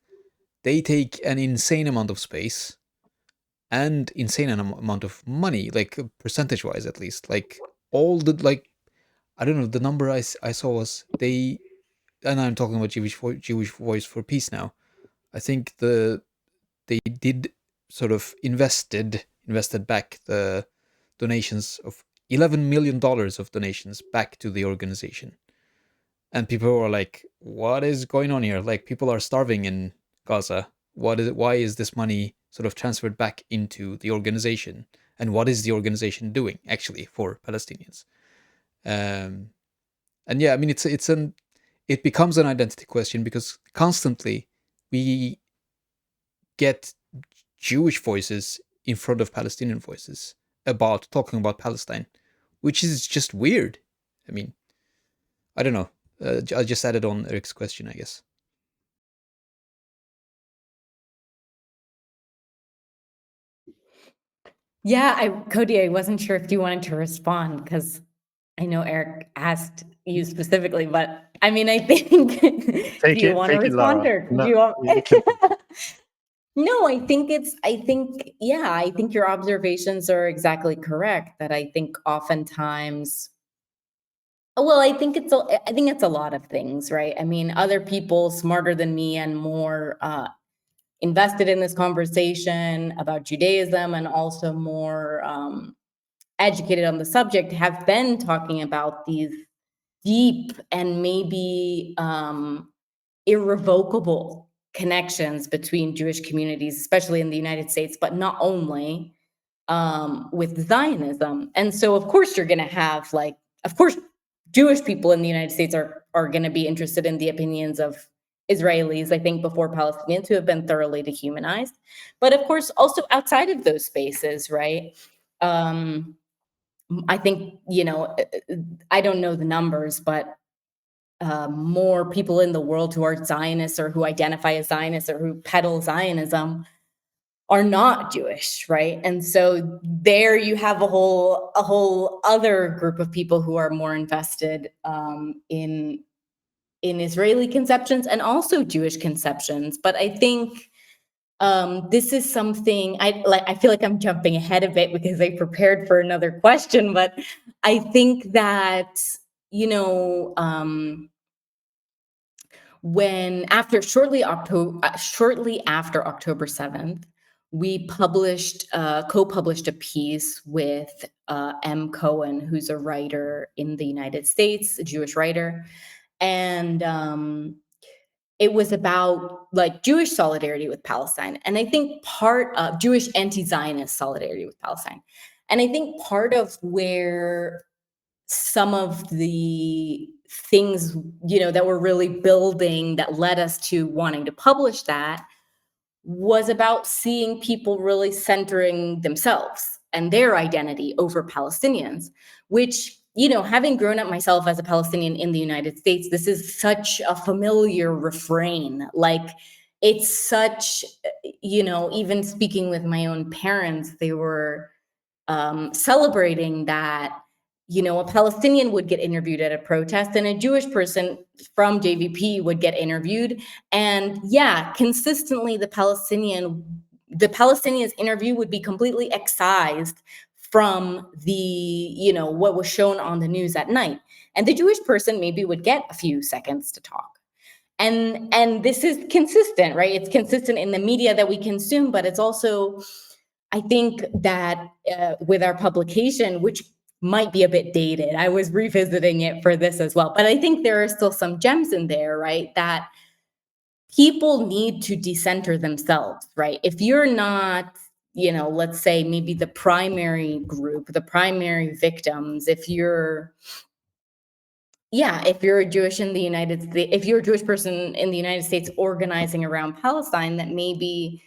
they take an insane amount of space and insane amount of money, like, percentage wise, at least. Like, all the, like, I don't know, the number I saw was they, and I'm talking about Jewish Voice for Peace now. I think they did sort of invested back the donations of $11 million of donations back to the organization. And people were like, what is going on here? Like, people are starving in Gaza. Why is this money sort of transferred back into the organization? And what is the organization doing actually for Palestinians? And yeah, I mean, it becomes an identity question, because constantly we get Jewish voices in front of Palestinian voices about talking about Palestine, which is just weird. I mean, I don't know. I just added on Eric's question, I guess. Yeah, Cody, I wasn't sure if you wanted to respond, because I know Eric asked you specifically, but I mean, I think, do you want to respond, Lara. or do No, you want? you can- No, I think your observations are exactly correct, that I think oftentimes, well, I think it's a lot of things, right? I mean, other people smarter than me and more invested in this conversation about Judaism, and also more educated on the subject, have been talking about these deep and maybe irrevocable connections between Jewish communities, especially in the United States, but not only, with Zionism. And so, of course, you're going to have, like, of course, Jewish people in the United States are going to be interested in the opinions of Israelis, I think, before Palestinians, who have been thoroughly dehumanized. But of course, also outside of those spaces, right? I think, I don't know the numbers, but more people in the world who are Zionists, or who identify as Zionists, or who peddle Zionism, are not Jewish, right? And so there you have a whole other group of people who are more invested in Israeli conceptions, and also Jewish conceptions. But I think this is something I feel like I'm jumping ahead a bit, because I prepared for another question, but I think that, you know, shortly after October 7th, we co-published a piece with M. Cohen, who's a writer in the United States, a Jewish writer, and it was about, like, Jewish solidarity with Palestine, and I think part of Jewish anti-Zionist solidarity with Palestine, and I think part of where some of the things, that were really building, that led us to wanting to publish that, was about seeing people really centering themselves and their identity over Palestinians, which, having grown up myself as a Palestinian in the United States, this is such a familiar refrain. Like, it's such, even speaking with my own parents, they were celebrating that, a Palestinian would get interviewed at a protest, and a Jewish person from JVP would get interviewed. And yeah, consistently the Palestinian's interview would be completely excised from the, what was shown on the news at night. And the Jewish person maybe would get a few seconds to talk. And this is consistent, right? It's consistent in the media that we consume, but it's also, I think that with our publication, which might be a bit dated, I was revisiting it for this as well, but I think there are still some gems in there, right? That people need to decenter themselves, right? If you're not, let's say maybe the primary group, the primary victims, if you're a Jewish in the United States, if you're a Jewish person in the United States organizing around Palestine, that maybe,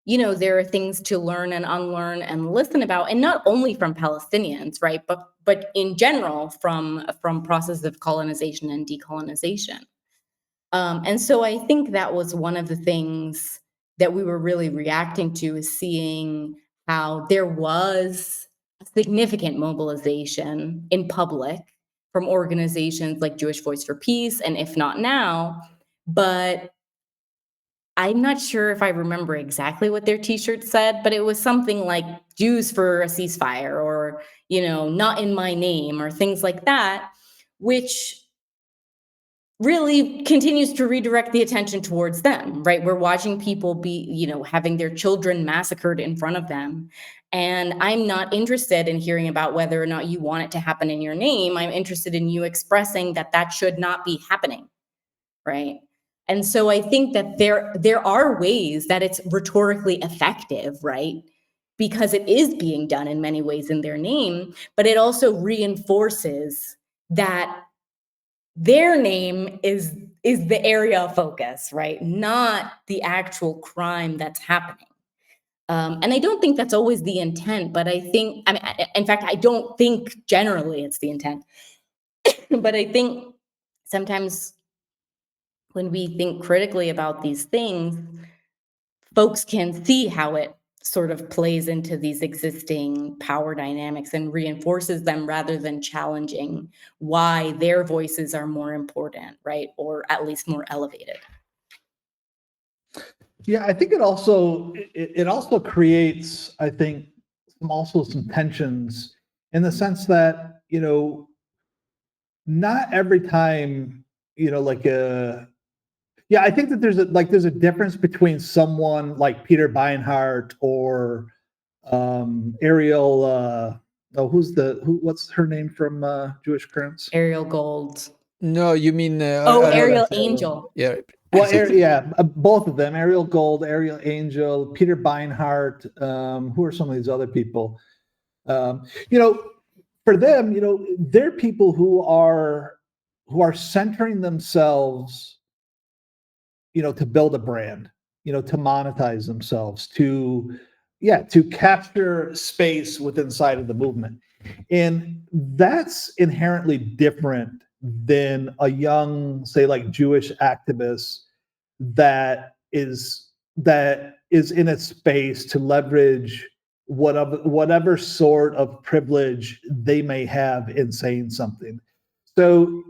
there are things to learn and unlearn and listen about, and not only from Palestinians, right? But in general from process of colonization and decolonization. And so I think that was one of the things that we were really reacting to, is seeing how there was a significant mobilization in public from organizations like Jewish Voice for Peace, and If Not Now, but I'm not sure if I remember exactly what their t-shirt said, but it was something like Jews for a ceasefire, or, not in my name, or things like that, which really continues to redirect the attention towards them, right? We're watching people be, having their children massacred in front of them. And I'm not interested in hearing about whether or not you want it to happen in your name. I'm interested in you expressing that that should not be happening, right? And so I think that there are ways that it's rhetorically effective, right? Because it is being done in many ways in their name, but it also reinforces that their name is the area of focus, right? Not the actual crime that's happening. And I don't think that's always the intent, but I think, in fact, I don't think generally it's the intent. But I think sometimes when we think critically about these things, folks can see how it sort of plays into these existing power dynamics and reinforces them rather than challenging why their voices are more important, right? Or at least more elevated. Yeah, I think it also creates, I think, some tensions in the sense that, not every time, yeah, I think that there's a difference between someone like Peter Beinart or Ariel, what's her name from Jewish Currents? Ariel Gold. No, you mean Ariel Angel. Yeah. Well, both of them, Ariel Gold, Ariel Angel, Peter Beinart. Who are some of these other people? For them, they're people who are centering themselves, to build a brand, to monetize themselves, to capture space within inside of the movement. And that's inherently different than a young, say, like Jewish activist that is in a space to leverage whatever sort of privilege they may have in saying something. So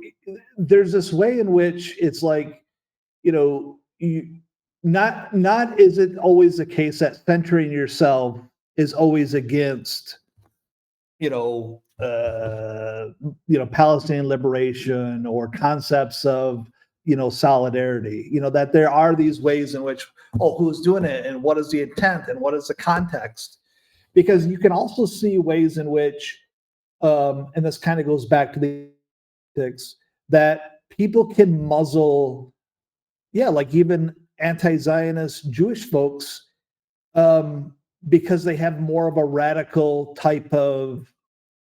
there's this way in which it's like, not is it always the case that centering yourself is always against Palestinian liberation or concepts of solidarity, that there are these ways in which, who's doing it and what is the intent and what is the context, because you can also see ways in which and this kind of goes back to the politics, that people can muzzle, like even anti-Zionist Jewish folks, because they have more of a radical type of,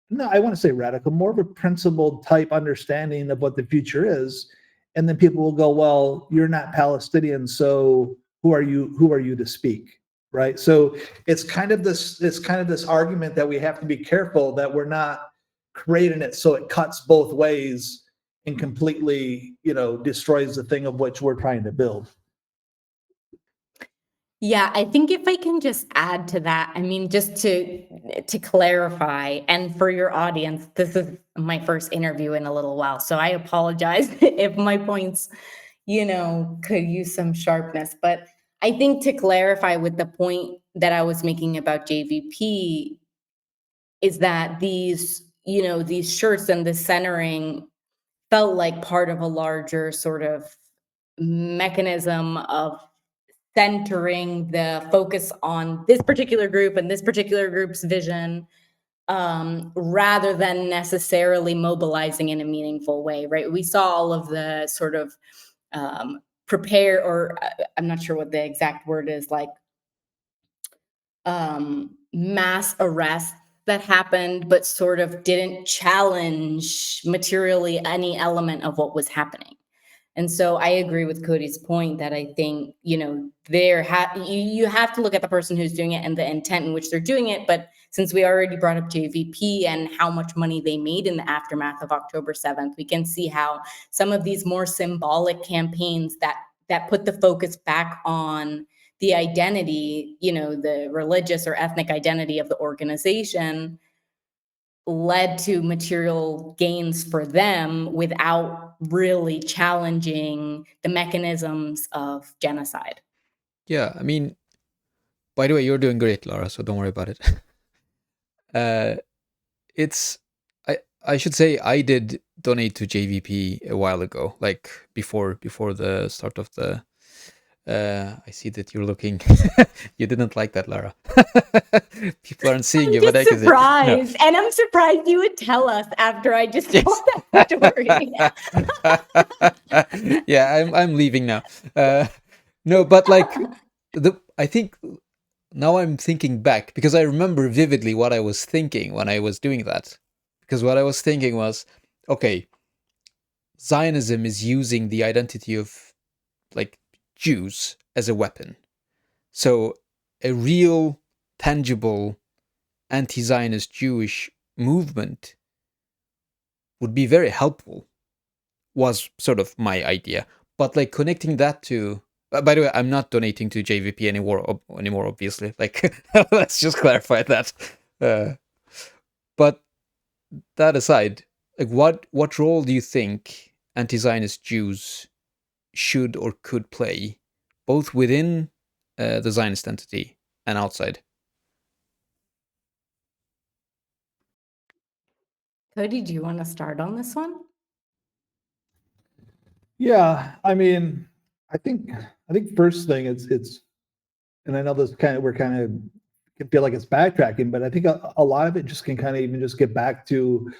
no, I want to say radical, more of a principled type understanding of what the future is. And then people will go, well, you're not Palestinian, so who are you to speak? Right. So it's kind of this argument that we have to be careful that we're not creating it so it cuts both ways and completely, destroys the thing of which we're trying to build. Yeah, I think if I can just add to that, just to clarify, and for your audience, this is my first interview in a little while, so I apologize if my points, could use some sharpness. But I think to clarify with the point that I was making about JVP is that these shirts and the centering felt like part of a larger sort of mechanism of centering the focus on this particular group and this particular group's vision, rather than necessarily mobilizing in a meaningful way, right? We saw all of the sort of prepare, or I'm not sure what the exact word is, like mass arrests that happened, but sort of didn't challenge materially any element of what was happening. And so I agree with Cody's point that I think, you have to look at the person who's doing it and the intent in which they're doing it. But since we already brought up JVP and how much money they made in the aftermath of October 7th, we can see how some of these more symbolic campaigns that put the focus back on the identity, the religious or ethnic identity of the organization, led to material gains for them without really challenging the mechanisms of genocide. Yeah, by the way, you're doing great, Lara, so don't worry about it. I should say I did donate to JVP a while ago, like before the start of the. I see that you're looking. You didn't like that, Lara. People aren't seeing you, I'm but I just can see. No. surprised, and I'm surprised you would tell us after I just told that story. Yeah, I'm leaving now. No, but like I think now I'm thinking back because I remember vividly what I was thinking when I was doing that. Because what I was thinking was, okay, Zionism is using the identity of like Jews as a weapon. So a real, tangible anti-Zionist Jewish movement would be very helpful, was sort of my idea. But like connecting that to, by the way, I'm not donating to JVP anymore, obviously. Like, let's just clarify that. But that aside, like what role do you think anti-Zionist Jews should or could play, both within the Zionist entity and outside? Cody, do you want to start on this one? Yeah, I mean, I think first thing it's, and I know this we're kind of can feel like it's backtracking, but I think a lot of it just can kind of even just get back to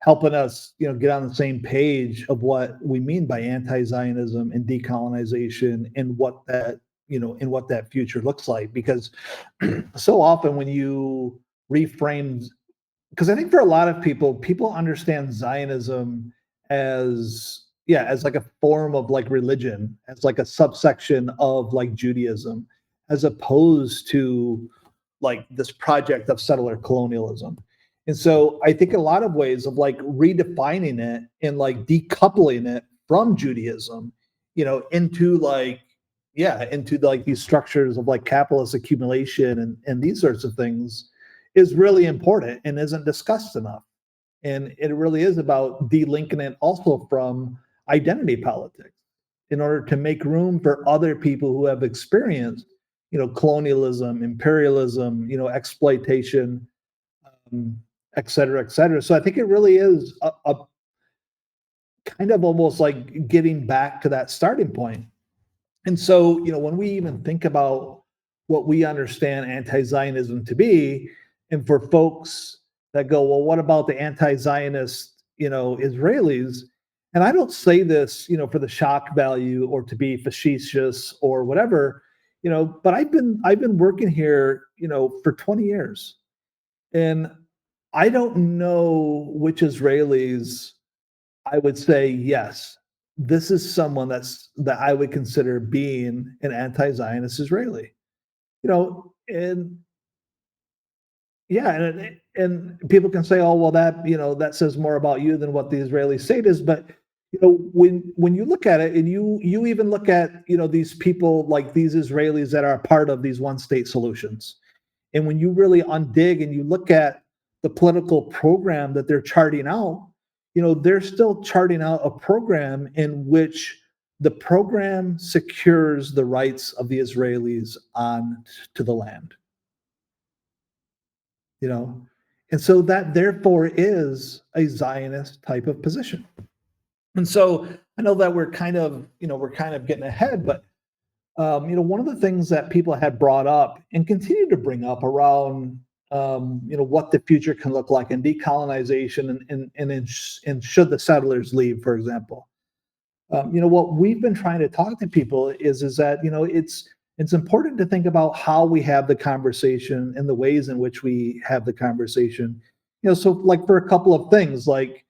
helping us, get on the same page of what we mean by anti-Zionism and decolonization and what that, and what that future looks like. Because so often when you reframe, because I think for a lot of people understand Zionism as, as like a form of like religion, as like a subsection of like Judaism, as opposed to like this project of settler colonialism. And so I think a lot of ways of like redefining it and like decoupling it from Judaism, into like, into like these structures of like capitalist accumulation and these sorts of things is really important and isn't discussed enough. And it really is about delinking it also from identity politics in order to make room for other people who have experienced, colonialism, imperialism, exploitation, et cetera, et cetera. So I think it really is a kind of almost like getting back to that starting point. And so, when we even think about what we understand anti-Zionism to be, and for folks that go, well, what about the anti-Zionist, Israelis? And I don't say this, for the shock value or to be facetious or whatever, but I've been working here, for 20 years. And I don't know which Israelis I would say, yes, this is someone that I would consider being an anti-Zionist Israeli. And yeah, and people can say, oh, well, that that says more about you than what the Israeli state is. But when you look at it, and you even look at these people like these Israelis that are part of these one state solutions, and when you really undig and you look at the political program that they're charting out, they're still charting out a program in which the program secures the rights of the Israelis on to the land. And so that therefore is a Zionist type of position. And so I know that we're kind of getting ahead, but one of the things that people had brought up and continue to bring up around, what the future can look like in decolonization and should the settlers leave, for example. What we've been trying to talk to people is that, it's important to think about how we have the conversation and the ways in which we have the conversation. So like for a couple of things, like,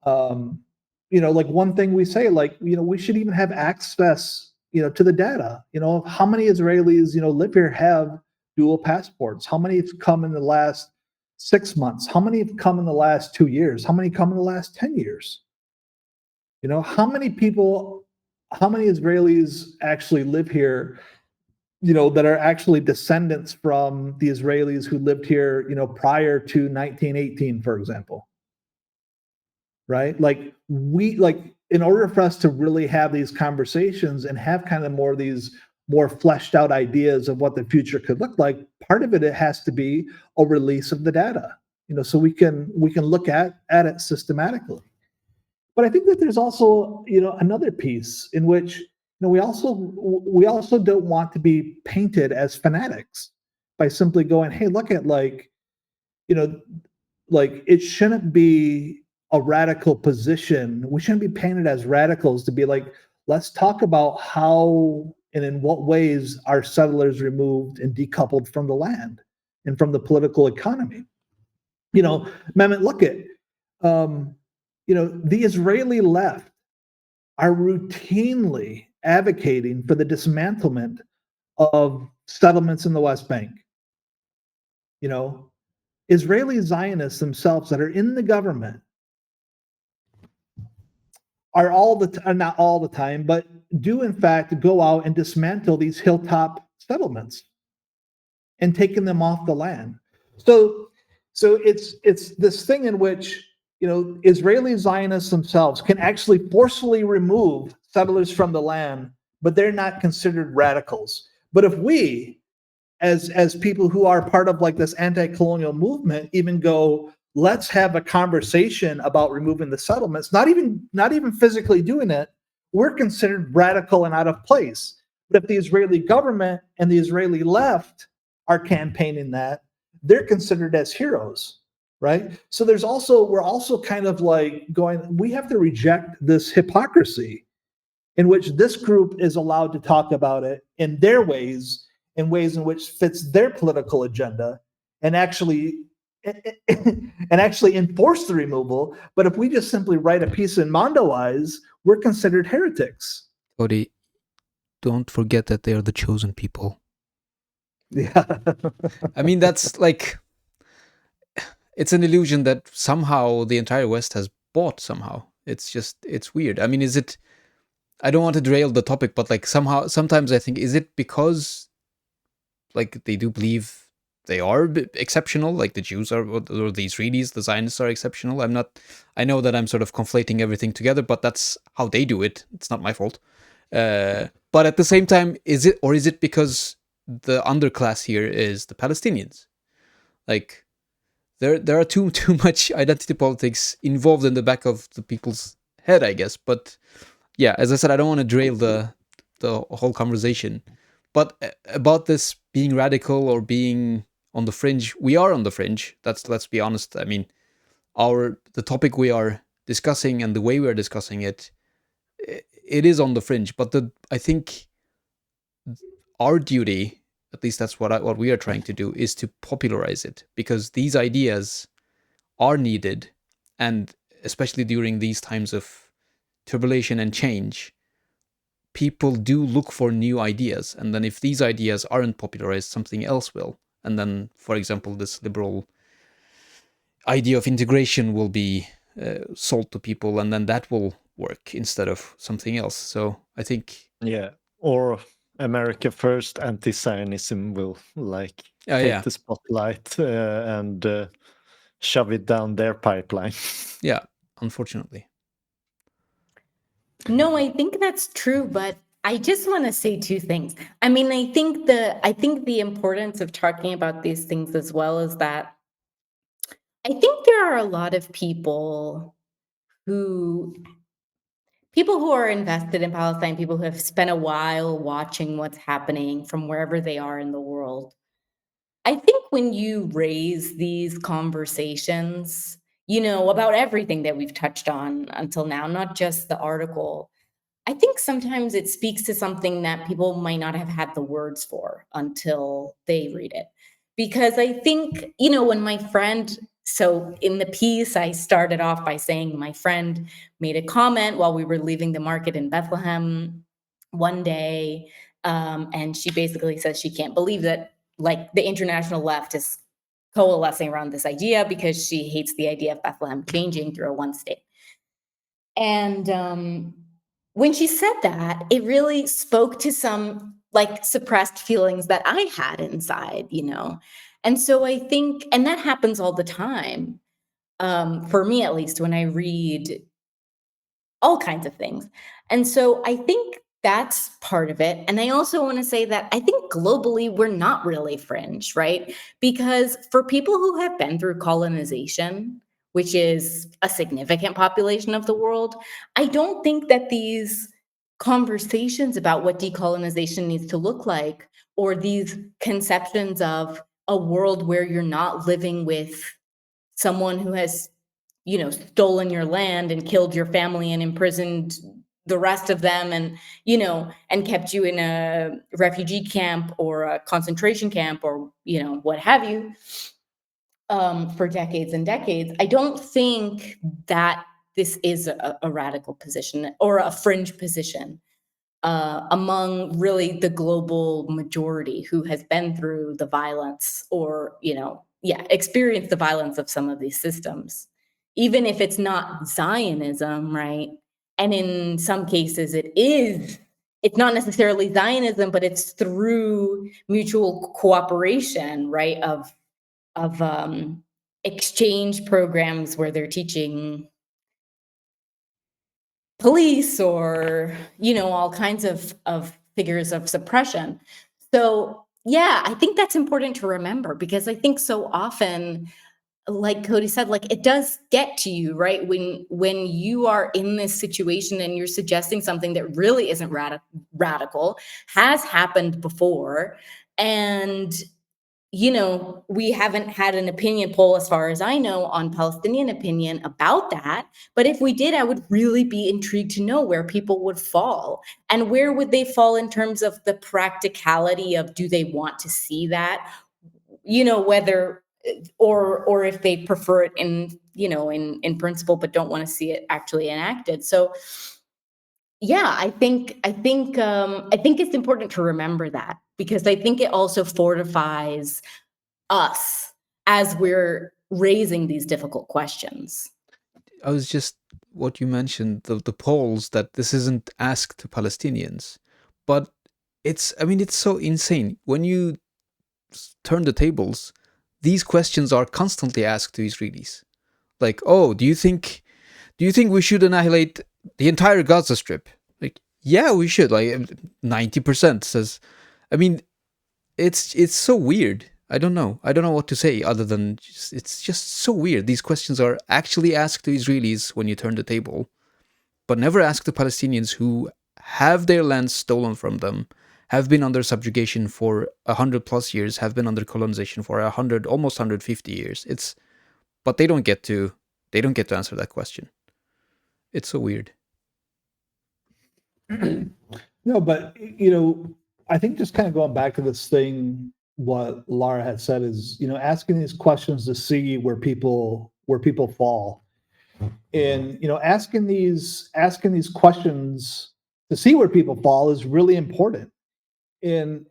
like one thing we say, like, we should even have access, to the data, how many Israelis, live here, have dual passports, how many have come in the last 6 months, how many have come in the last 2 years, how many come in the last 10 years, how many Israelis actually live here, that are actually descendants from the Israelis who lived here, prior to 1918, for example. Right? Like in order for us to really have these conversations and have kind of more of these more fleshed out ideas of what the future could look like, part of it has to be a release of the data, so we can look at it systematically. But I think that there's also, another piece in which, we also don't want to be painted as fanatics by simply going, hey, look at you know, it shouldn't be a radical position. We shouldn't be painted as radicals to be like, let's talk about how and in what ways are settlers removed and decoupled from the land and from the political economy. Mehmet, look at, the Israeli left are routinely advocating for the dismantlement of settlements in the West Bank. Israeli Zionists themselves that are in the government are not all the time, but do in fact go out and dismantle these hilltop settlements and taking them off the land. So it's this thing in which Israeli Zionists themselves can actually forcefully remove settlers from the land, but they're not considered radicals. But if we, as people who are part of this anti-colonial movement, even go, let's have a conversation about removing the settlements, not even physically doing it, we're considered radical and out of place. But if the Israeli government and the Israeli left are campaigning that, they're considered as heroes, right? So we're also kind of going, we have to reject this hypocrisy in which this group is allowed to talk about it in their ways, in ways in which fits their political agenda, and actually enforce the removal. But if we just simply write a piece in Mondoweiss, we're considered heretics. Cody, don't forget that they are the chosen people. Yeah. I mean, that's it's an illusion that somehow the entire West has bought somehow. It's weird. I mean, I don't want to derail the topic, but sometimes I think, is it because they do believe they are exceptional, like the Jews are, or the Israelis, the Zionists are exceptional? I know that I'm sort of conflating everything together, but that's how they do it. It's not my fault. But at the same time, is it because the underclass here is the Palestinians? There are too much identity politics involved in the back of the people's head, I guess. But yeah, as I said, I don't want to derail the whole conversation. But about this being radical or being on the fringe, we are on the fringe. Let's be honest. I mean, the topic we are discussing and the way we are discussing it is on the fringe. But I think our duty, at least that's what we are trying to do, is to popularize it, because these ideas are needed, and especially during these times of turbulence and change, people do look for new ideas, and then if these ideas aren't popularized, something else will. And then, for example, this liberal idea of integration will be sold to people, and then that will work instead of something else. So I think, or America First anti-Zionism will take the spotlight and shove it down their pipeline. Yeah, unfortunately. No, I think that's true, but I just want to say two things. I mean, I think the importance of talking about these things as well is that I think there are a lot of people who are invested in Palestine, people who have spent a while watching what's happening from wherever they are in the world. I think when you raise these conversations, about everything that we've touched on until now, not just the article, I think sometimes it speaks to something that people might not have had the words for until they read it. Because I think, when my friend, so in the piece, I started off by saying my friend made a comment while we were leaving the market in Bethlehem one day. And she basically says she can't believe that the international left is coalescing around this idea because she hates the idea of Bethlehem changing through a one state. And when she said that, it really spoke to some suppressed feelings that I had inside, And so I think, and that happens all the time, for me at least, when I read all kinds of things. And so I think that's part of it. And I also want to say that I think globally, we're not really fringe, right? Because for people who have been through colonization, which is a significant population of the world, I don't think that these conversations about what decolonization needs to look like, or these conceptions of a world where you're not living with someone who has, stolen your land and killed your family and imprisoned the rest of them, and and kept you in a refugee camp or a concentration camp, or what have you, for decades and decades. I don't think that this is a radical position or a fringe position among really the global majority who has been through the violence, or experienced the violence of some of these systems, even if it's not Zionism, right? And in some cases it's not necessarily Zionism, but it's through mutual cooperation, right? Of exchange programs where they're teaching police, or all kinds of figures of suppression. So yeah, I think that's important to remember, because I think so often, like Cody said, like, it does get to you, right? When you are in this situation and you're suggesting something that really isn't radical, has happened before, and we haven't had an opinion poll, as far as I know, on Palestinian opinion about that. But if we did, I would really be intrigued to know where people would fall, and where would they fall in terms of the practicality of, do they want to see that, whether, or if they prefer it in principle, but don't want to see it actually enacted. So yeah, I think it's important to remember that, because I think it also fortifies us as we're raising these difficult questions. I was just, what you mentioned, the polls, that this isn't asked to Palestinians, but it's so insane. When you turn the tables, these questions are constantly asked to Israelis. Like, oh, do you think we should annihilate the entire Gaza Strip? Like, yeah, we should. Like, 90% says. I mean, it's so weird. I don't know what to say other than it's just so weird. These questions are actually asked to Israelis when you turn the table, but never asked to Palestinians who have their lands stolen from them, have been under subjugation for 100+ years, have been under colonization for 100, almost 150 years. But they don't get to answer that question. It's so weird. No, but I think just kind of going back to this thing, what Lara had said is, asking these questions to see where people fall, and asking these questions to see where people fall is really important. And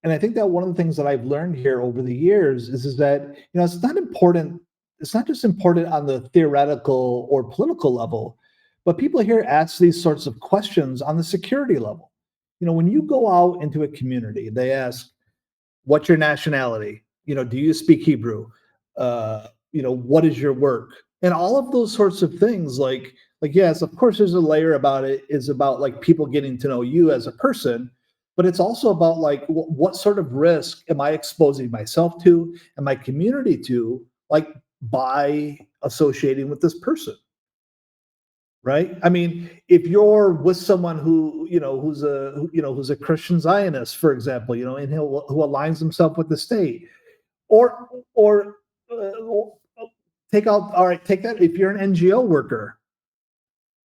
I think that one of the things that I've learned here over the years is that it's not important. It's not just important on the theoretical or political level, but people here ask these sorts of questions on the security level. When you go out into a community, they ask, what's your nationality? Do you speak Hebrew? What is your work? And all of those sorts of things, like yes, of course, there's a layer about it, is about like people getting to know you as a person, but it's also about like what sort of risk am I exposing myself to and my community to, like, by associating with this person. Right? I mean, if you're with someone who, who's a Christian Zionist, for example, and who aligns himself with the state, or take that if you're an NGO worker,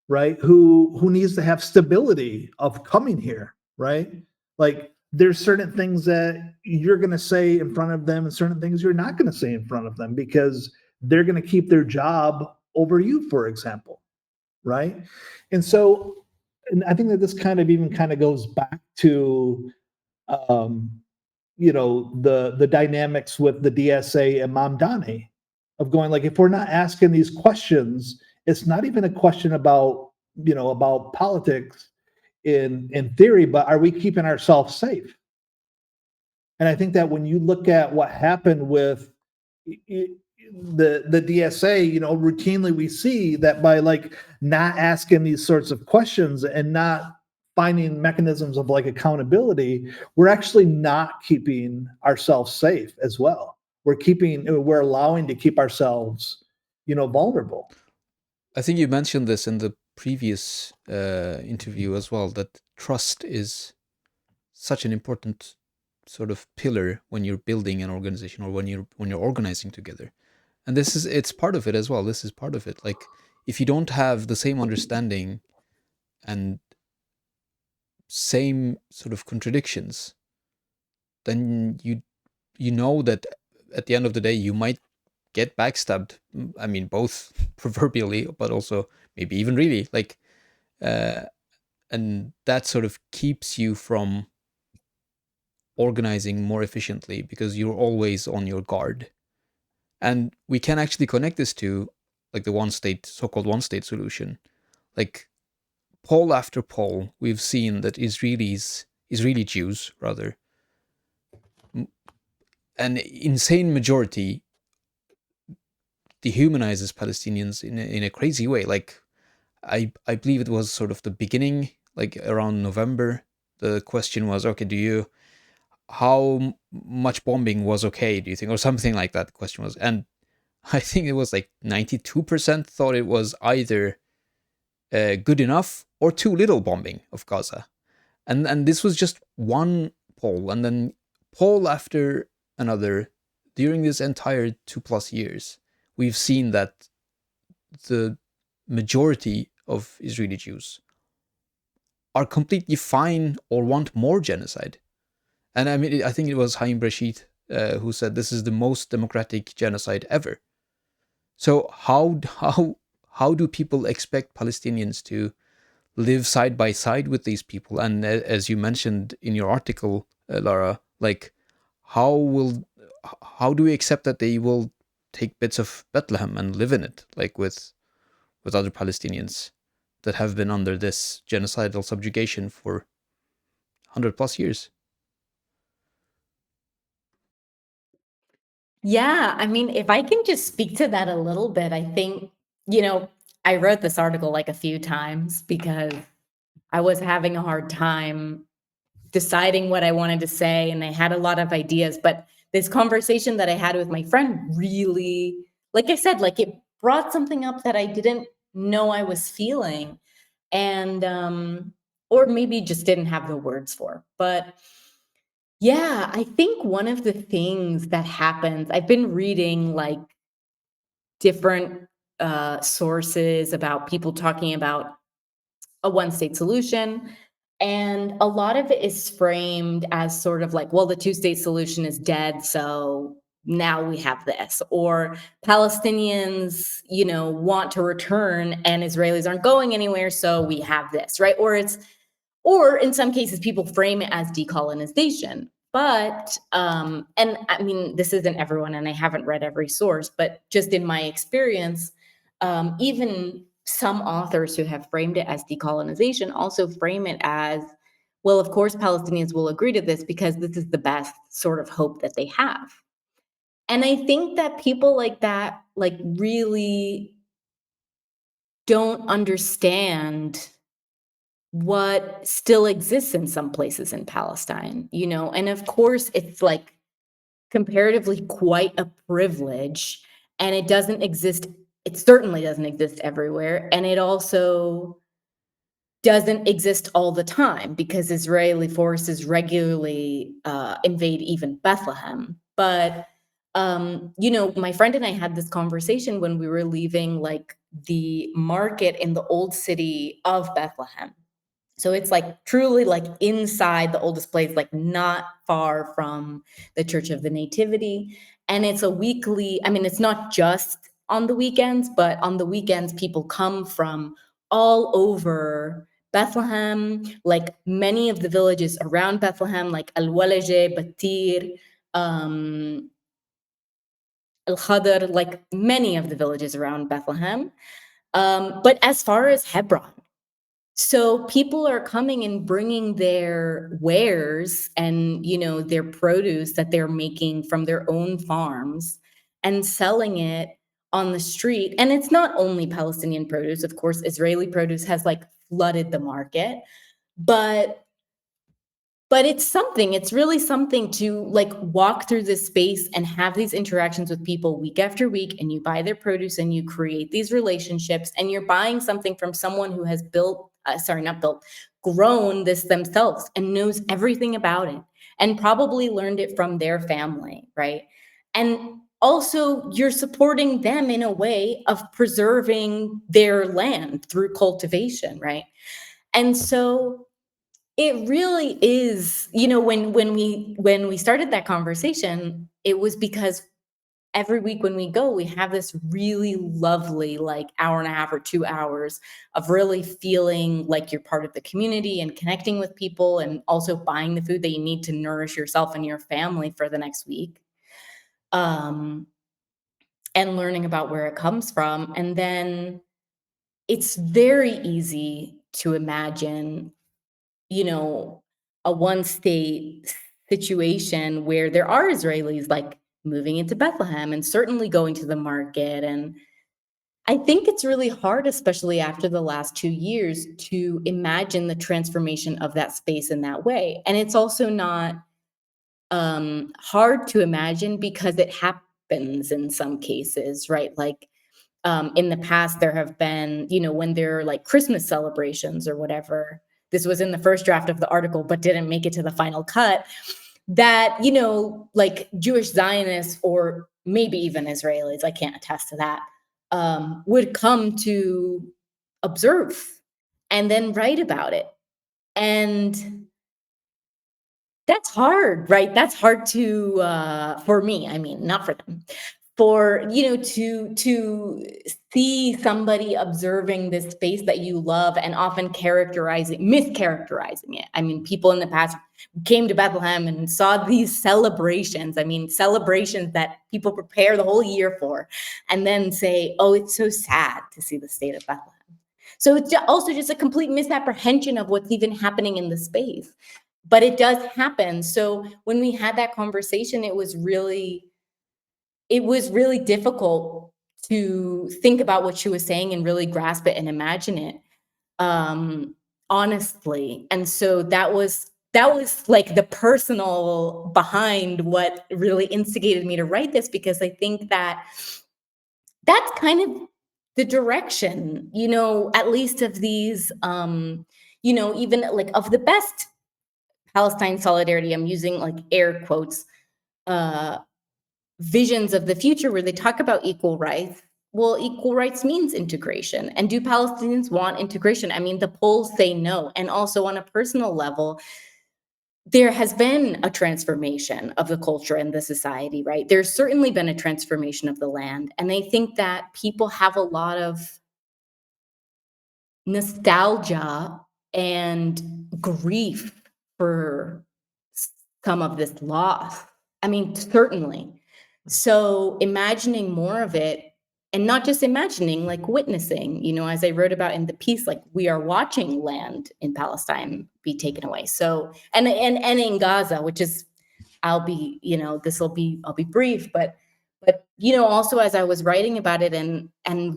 right, who needs to have stability of coming here, right? Like, there's certain things that you're going to say in front of them and certain things you're not going to say in front of them, because they're going to keep their job over you, for example. Right. And so, and I think that this kind of goes back to, the dynamics with the DSA and Mamdani, of going, like, if we're not asking these questions, it's not even a question about, about politics in theory, but are we keeping ourselves safe? And I think that when you look at what happened with the DSA, routinely we see that by like not asking these sorts of questions and not finding mechanisms of like accountability, we're actually not keeping ourselves safe as well. We're allowing to keep ourselves vulnerable. I think you mentioned this in the previous interview as well, that trust is such an important sort of pillar when you're building an organization or when you're organizing together. And it's part of it as well. This is part of it. Like, if you don't have the same understanding and same sort of contradictions, then you know that at the end of the day you might get backstabbed. I mean, both proverbially, but also maybe even really, like, and that sort of keeps you from organizing more efficiently because you're always on your guard. And we can actually connect this to like the so-called one-state solution. Like, poll after poll, we've seen that Israeli Jews, rather, an insane majority dehumanizes Palestinians in a crazy way. Like, I believe it was sort of the beginning, like around November. The question was, okay, how much bombing was okay, do you think, or something like that? The question was, and I think it was like 92% thought it was either good enough or too little bombing of Gaza. And this was just one poll, and then poll after another during this entire 2+ years. We've seen that the majority of Israeli Jews are completely fine or want more genocide. And I mean, I think it was Haim Rashid who said this is the most democratic genocide ever. So how do people expect Palestinians to live side by side with these people? And as you mentioned in your article, Lara, like, how do we accept that they will take bits of Bethlehem and live in it, like with other Palestinians that have been under this genocidal subjugation for 100+ years? Yeah, I mean, if I can just speak to that a little bit, I think, I wrote this article like a few times because I was having a hard time deciding what I wanted to say, and I had a lot of ideas. But this conversation that I had with my friend really, like I said, like it brought something up that I didn't know I was feeling, and or maybe just didn't have the words for. But yeah, I think one of the things that happens, I've been reading like different sources about people talking about a one-state solution. And a lot of it is framed as sort of like, well, the two-state solution is dead, so now we have this. Or Palestinians, want to return and Israelis aren't going anywhere, so we have this, right? Or in some cases, people frame it as decolonization. But, and I mean, this isn't everyone, and I haven't read every source, but just in my experience, even some authors who have framed it as decolonization also frame it as, well, of course, Palestinians will agree to this because this is the best sort of hope that they have. And I think that people like that, like, really don't understand what still exists in some places in Palestine, and of course it's like comparatively quite a privilege, and it certainly doesn't exist everywhere, and it also doesn't exist all the time because Israeli forces regularly invade even Bethlehem. But my friend and I had this conversation when we were leaving like the market in the old city of Bethlehem. So it's like truly like inside the oldest place, like not far from the Church of the Nativity. And it's a weekly, I mean, it's not just on the weekends, but on the weekends, people come from all over Bethlehem, like many of the villages around Bethlehem, like Al-Walaje, Batir, Al-Khadr, like many of the villages around Bethlehem. But as far as Hebron, so people are coming and bringing their wares and, their produce that they're making from their own farms and selling it on the street. And it's not only Palestinian produce. Of course, Israeli produce has like flooded the market. But But it's really something to like walk through this space and have these interactions with people week after week, and you buy their produce and you create these relationships, and you're buying something from someone who has grown this themselves and knows everything about it and probably learned it from their family, right? And also you're supporting them in a way of preserving their land through cultivation, right? And so it really is, when we started that conversation, it was because every week when we go, we have this really lovely like hour and a half or 2 hours of really feeling like you're part of the community and connecting with people, and also buying the food that you need to nourish yourself and your family for the next week. Um, and learning about where it comes from. And then it's very easy to imagine, a one state situation where there are Israelis like moving into Bethlehem and certainly going to the market. And I think it's really hard, especially after the last 2 years, to imagine the transformation of that space in that way. And it's also not hard to imagine because it happens in some cases, right? Like in the past, there have been, when there are like Christmas celebrations or whatever, this was in the first draft of the article, but didn't make it to the final cut, that, like Jewish Zionists or maybe even Israelis, I can't attest to that, would come to observe and then write about it. And that's hard, right? That's hard to, for me, I mean, not for them, for, to see somebody observing this space that you love and often mischaracterizing it. I mean, people in the past came to Bethlehem and saw these celebrations. I mean, celebrations that people prepare the whole year for, and then say, oh, it's so sad to see the state of Bethlehem. So it's also just a complete misapprehension of what's even happening in the space. But it does happen. So when we had that conversation, it was really difficult to think about what she was saying and really grasp it and imagine it, honestly. And so that was like the personal behind what really instigated me to write this, because I think that that's kind of the direction, at least of these, even like of the best Palestine solidarity, I'm using like air quotes, visions of the future where they talk about equal rights. Well, equal rights means integration. And do Palestinians want integration? I mean, the polls say no. And also on a personal level, there has been a transformation of the culture and the society, right? There's certainly been a transformation of the land. And I think that people have a lot of nostalgia and grief for some of this loss. I mean, certainly. So imagining more of it, and not just imagining, like witnessing, as I wrote about in the piece, like we are watching land in Palestine be taken away. So, and in Gaza, which is, I'll be brief, but also as I was writing about it and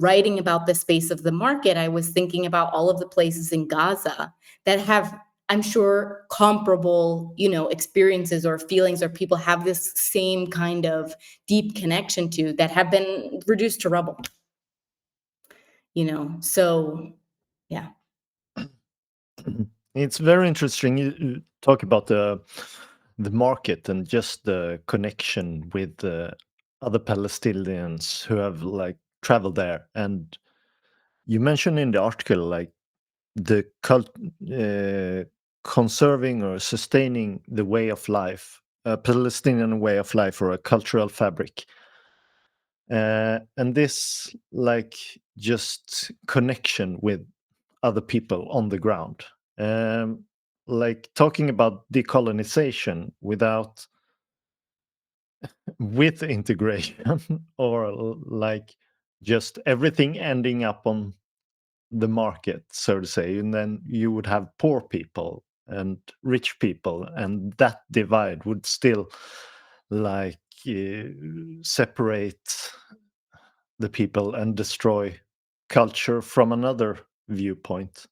writing about the space of the market, I was thinking about all of the places in Gaza that have, I'm sure, comparable, experiences or feelings, or people have this same kind of deep connection to, that have been reduced to rubble. So yeah. It's very interesting. You talk about the market and just the connection with other Palestinians who have like traveled there, and you mentioned in the article like the conserving or sustaining the way of life, a Palestinian way of life or a cultural fabric. And this like just connection with other people on the ground. Like talking about decolonization with integration or like just everything ending up on the market, so to say, and then you would have poor people and rich people, and that divide would still like separate the people and destroy culture from another viewpoint.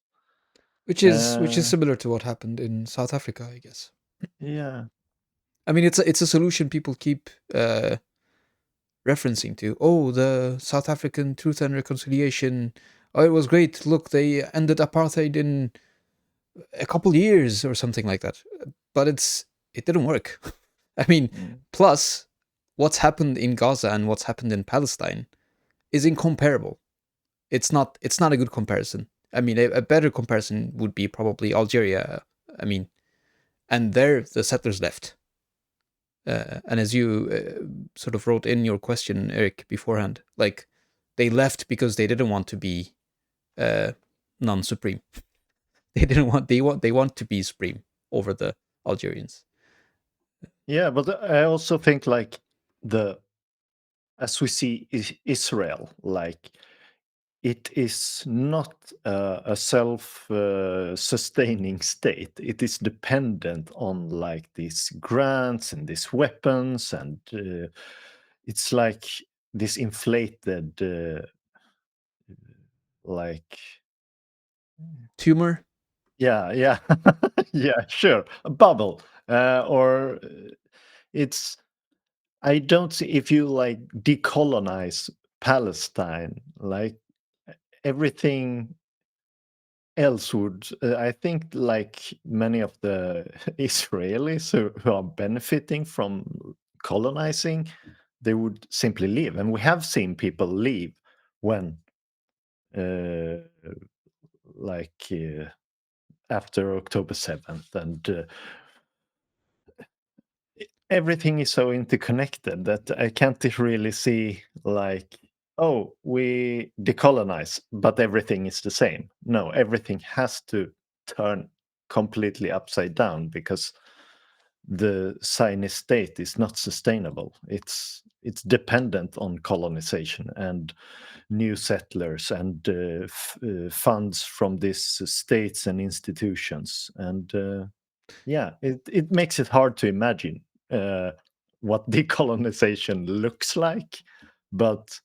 Which is similar to what happened in South Africa, I guess. Yeah. I mean, it's a solution people keep referencing to. Oh, the South African Truth and Reconciliation. Oh, it was great. Look, they ended apartheid in a couple years or something like that. But it didn't work. I mean, plus what's happened in Gaza and what's happened in Palestine is incomparable. It's not a good comparison. I mean, a better comparison would be probably Algeria. I mean, and there the settlers left. And as you sort of wrote in your question, Eric, beforehand, like they left because they didn't want to be non-supreme. They want to be supreme over the Algerians. Yeah, but I also think like as we see Israel, like it is not a self-sustaining state. It is dependent on like these grants and these weapons, and it's like this inflated, like Tumor. yeah, yeah, sure, a bubble, or it's. I don't see if you like decolonize Palestine, like everything else would. I think like many of the Israelis who are benefiting from colonizing, they would simply leave, and we have seen people leave when, uh, like after October 7th, and everything is so interconnected that I can't really see like, oh, we decolonize, but everything is the same. No, everything has to turn completely upside down because the Zionist state is not sustainable. It's dependent on colonization and new settlers and funds from these states and institutions, and yeah, it makes it hard to imagine what decolonization looks like, but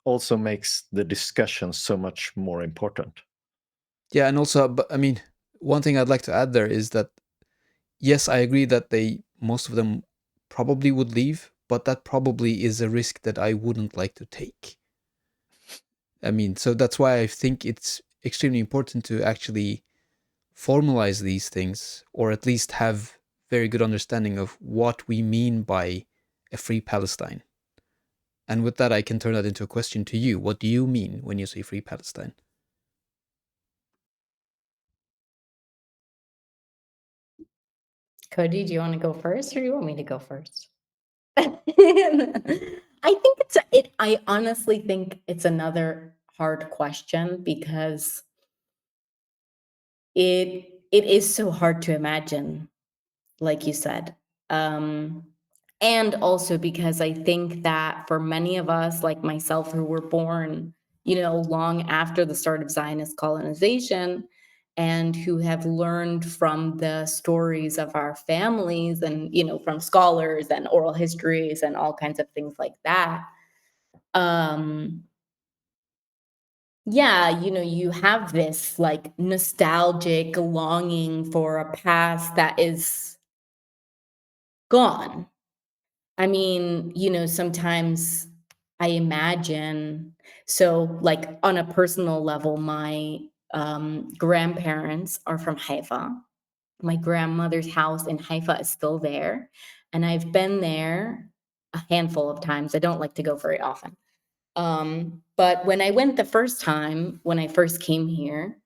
also makes the discussion so much more important. Yeah, and also, but I mean, one thing I'd like to add there is that yes, I agree that most of them probably would leave, but that probably is a risk that I wouldn't like to take. I mean, so that's why I think it's extremely important to actually formalize these things, or at least have very good understanding of what we mean by a free Palestine. And with that, I can turn that into a question to you. What do you mean when you say free Palestine? Cody, do you want to go first or do you want me to go first? I think I honestly think it's another hard question because it is so hard to imagine, like you said. And also because I think that for many of us, like myself, who were born, long after the start of Zionist colonization, and who have learned from the stories of our families and, from scholars and oral histories and all kinds of things like that. Yeah, you have this like nostalgic longing for a past that is gone. I mean, sometimes I imagine, so like on a personal level, my grandparents are from Haifa. My grandmother's house in Haifa is still there. And I've been there a handful of times. I don't like to go very often. But when I went the first time, when I first came here,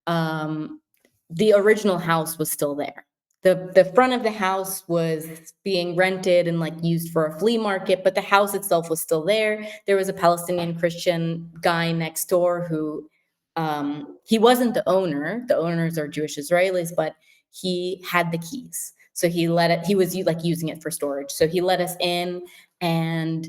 um, the original house was still there. The front of the house was being rented and like used for a flea market, but the house itself was still there. There was a Palestinian Christian guy next door who he wasn't the owner. The owners are Jewish Israelis, but he had the keys. So he was like using it for storage. So he let us in, and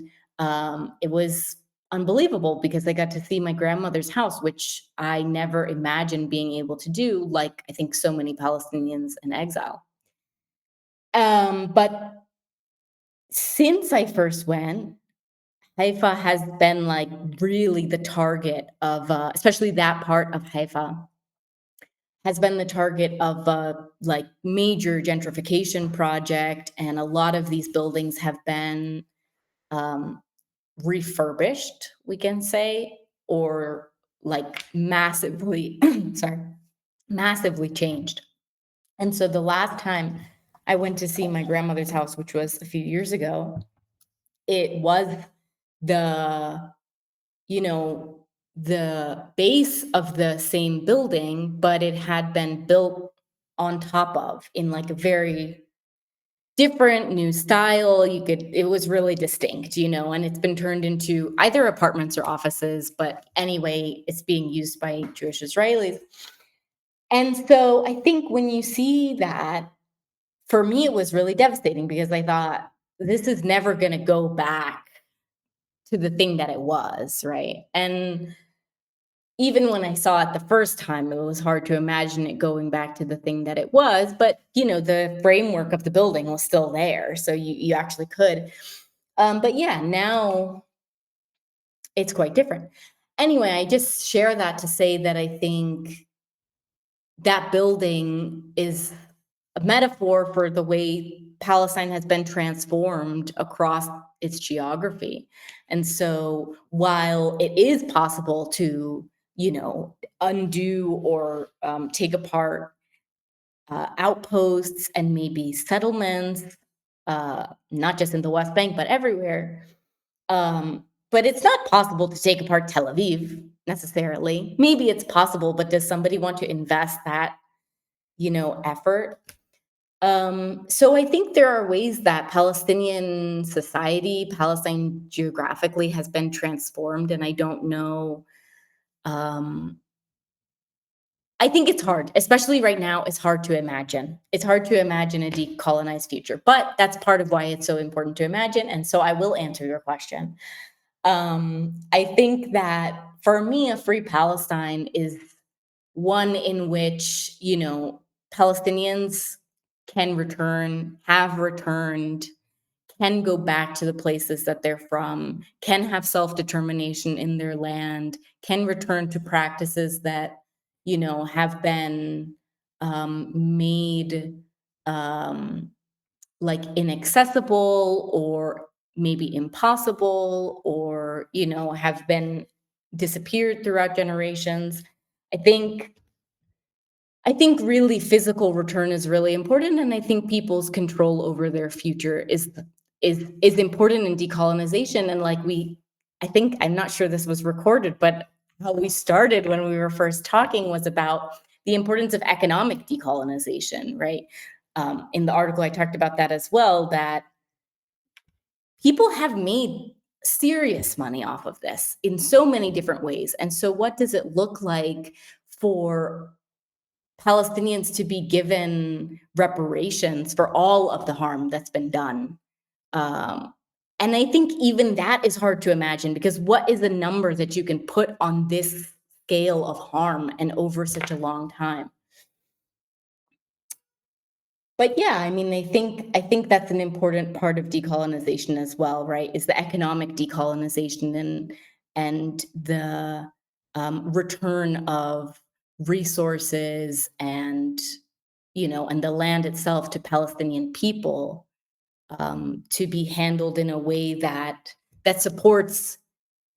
it was unbelievable because I got to see my grandmother's house, which I never imagined being able to do, like I think so many Palestinians in exile. But since I first went, Haifa has been like really the target of, especially that part of Haifa has been the target of a like major gentrification project, and a lot of these buildings have been refurbished, we can say, or like massively, massively changed. And so the last time I went to see my grandmother's house, which was a few years ago, it was the, you know, the base of the same building, but it had been built on top of in like a very different new style. It was really distinct, and it's been turned into either apartments or offices, but anyway, it's being used by Jewish Israelis. And so I think when you see that, for me, it was really devastating because I thought, this is never going to go back to the thing that it was, right? And even when I saw it the first time, it was hard to imagine it going back to the thing that it was. But, the framework of the building was still there. So you actually could. But yeah, now it's quite different. Anyway, I just share that to say that I think that building is a metaphor for the way Palestine has been transformed across its geography. And so while it is possible to, undo or take apart outposts and maybe settlements, not just in the West Bank, but everywhere, but it's not possible to take apart Tel Aviv necessarily. Maybe it's possible, but does somebody want to invest that, effort? So I think there are ways that Palestinian society, Palestine geographically, has been transformed, and I don't know. I think it's hard, especially right now. It's hard to imagine. It's hard to imagine a decolonized future, but that's part of why it's so important to imagine. And so I will answer your question. I think that for me, a free Palestine is one in which, Palestinians can return, have returned, can go back to the places that they're from, can have self-determination in their land, can return to practices that, have been made like inaccessible or maybe impossible, or, have been disappeared throughout generations. I think really physical return is really important, and I think people's control over their future is important in decolonization. And I'm not sure this was recorded, but how we started when we were first talking was about the importance of economic decolonization, right? In the article, I talked about that as well, that people have made serious money off of this in so many different ways. And so what does it look like for Palestinians to be given reparations for all of the harm that's been done? And I think even that is hard to imagine, because what is a number that you can put on this scale of harm and over such a long time? But yeah, I mean, I think that's an important part of decolonization as well, right? Is the economic decolonization and the return of resources and and the land itself to Palestinian people, to be handled in a way that supports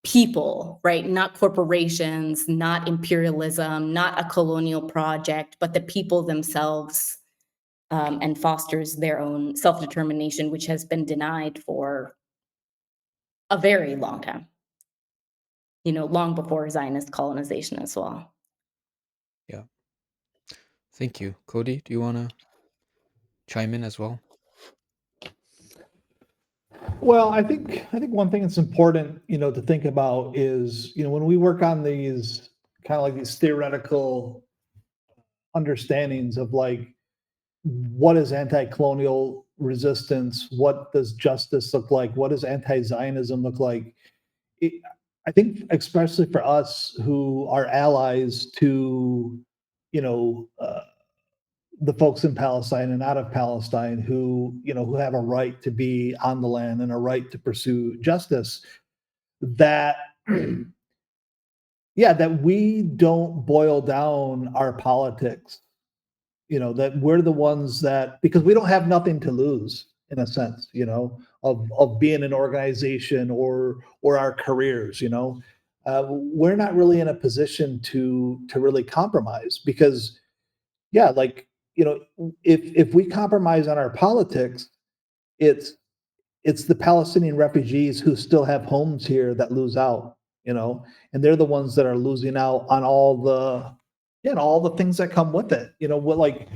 people, right? Not corporations, not imperialism, not a colonial project, but the people themselves, and fosters their own self-determination, which has been denied for a very long time, long before Zionist colonization as well. Yeah. Thank you. Cody, do you want to chime in as well? Well, I think one thing that's important, to think about is, when we work on these kind of like these theoretical understandings of like, what is anti-colonial resistance? What does justice look like? What does anti-Zionism look like? I think especially for us who are allies to, the folks in Palestine and out of Palestine who, who have a right to be on the land and a right to pursue justice, that yeah, that we don't boil down our politics, that we're the ones that, because we don't have nothing to lose in a sense, of being an organization or our careers, we're not really in a position to really compromise because, yeah, like, if we compromise on our politics, it's it's the Palestinian refugees who still have homes here that lose out, and they're the ones that are losing out on all the things that come with it. What, like,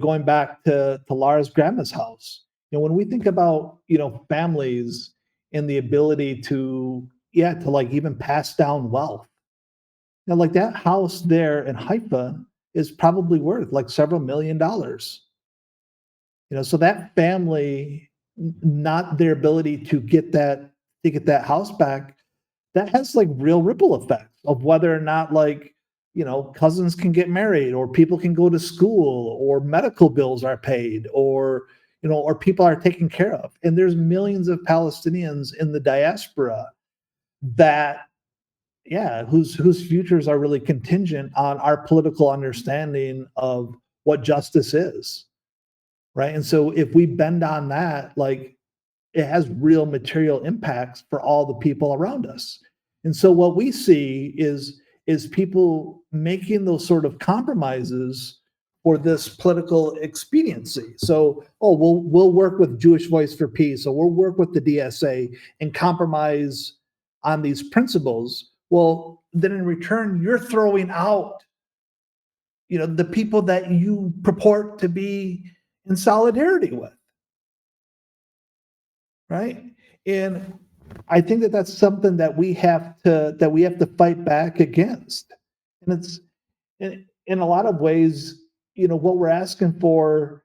going back to Lara's grandma's house. When we think about, families and the ability to, yeah, to like even pass down wealth. Like that house there in Haifa is probably worth like several $1 million. So that family, not their ability to get that house back, that has like real ripple effects of whether or not, like, cousins can get married or people can go to school or medical bills are paid or people are taken care of. And there's millions of Palestinians in the diaspora that, yeah, whose futures are really contingent on our political understanding of what justice is. Right. And so if we bend on that, like, it has real material impacts for all the people around us. And so what we see is people making those sort of compromises for this political expediency. So, oh, we'll work with Jewish Voice for Peace, or we'll work with the DSA and compromise on these principles. Well, then in return, you're throwing out, the people that you purport to be in solidarity with. Right. And I think that that's something that we have to fight back against. And it's in a lot of ways, what we're asking for,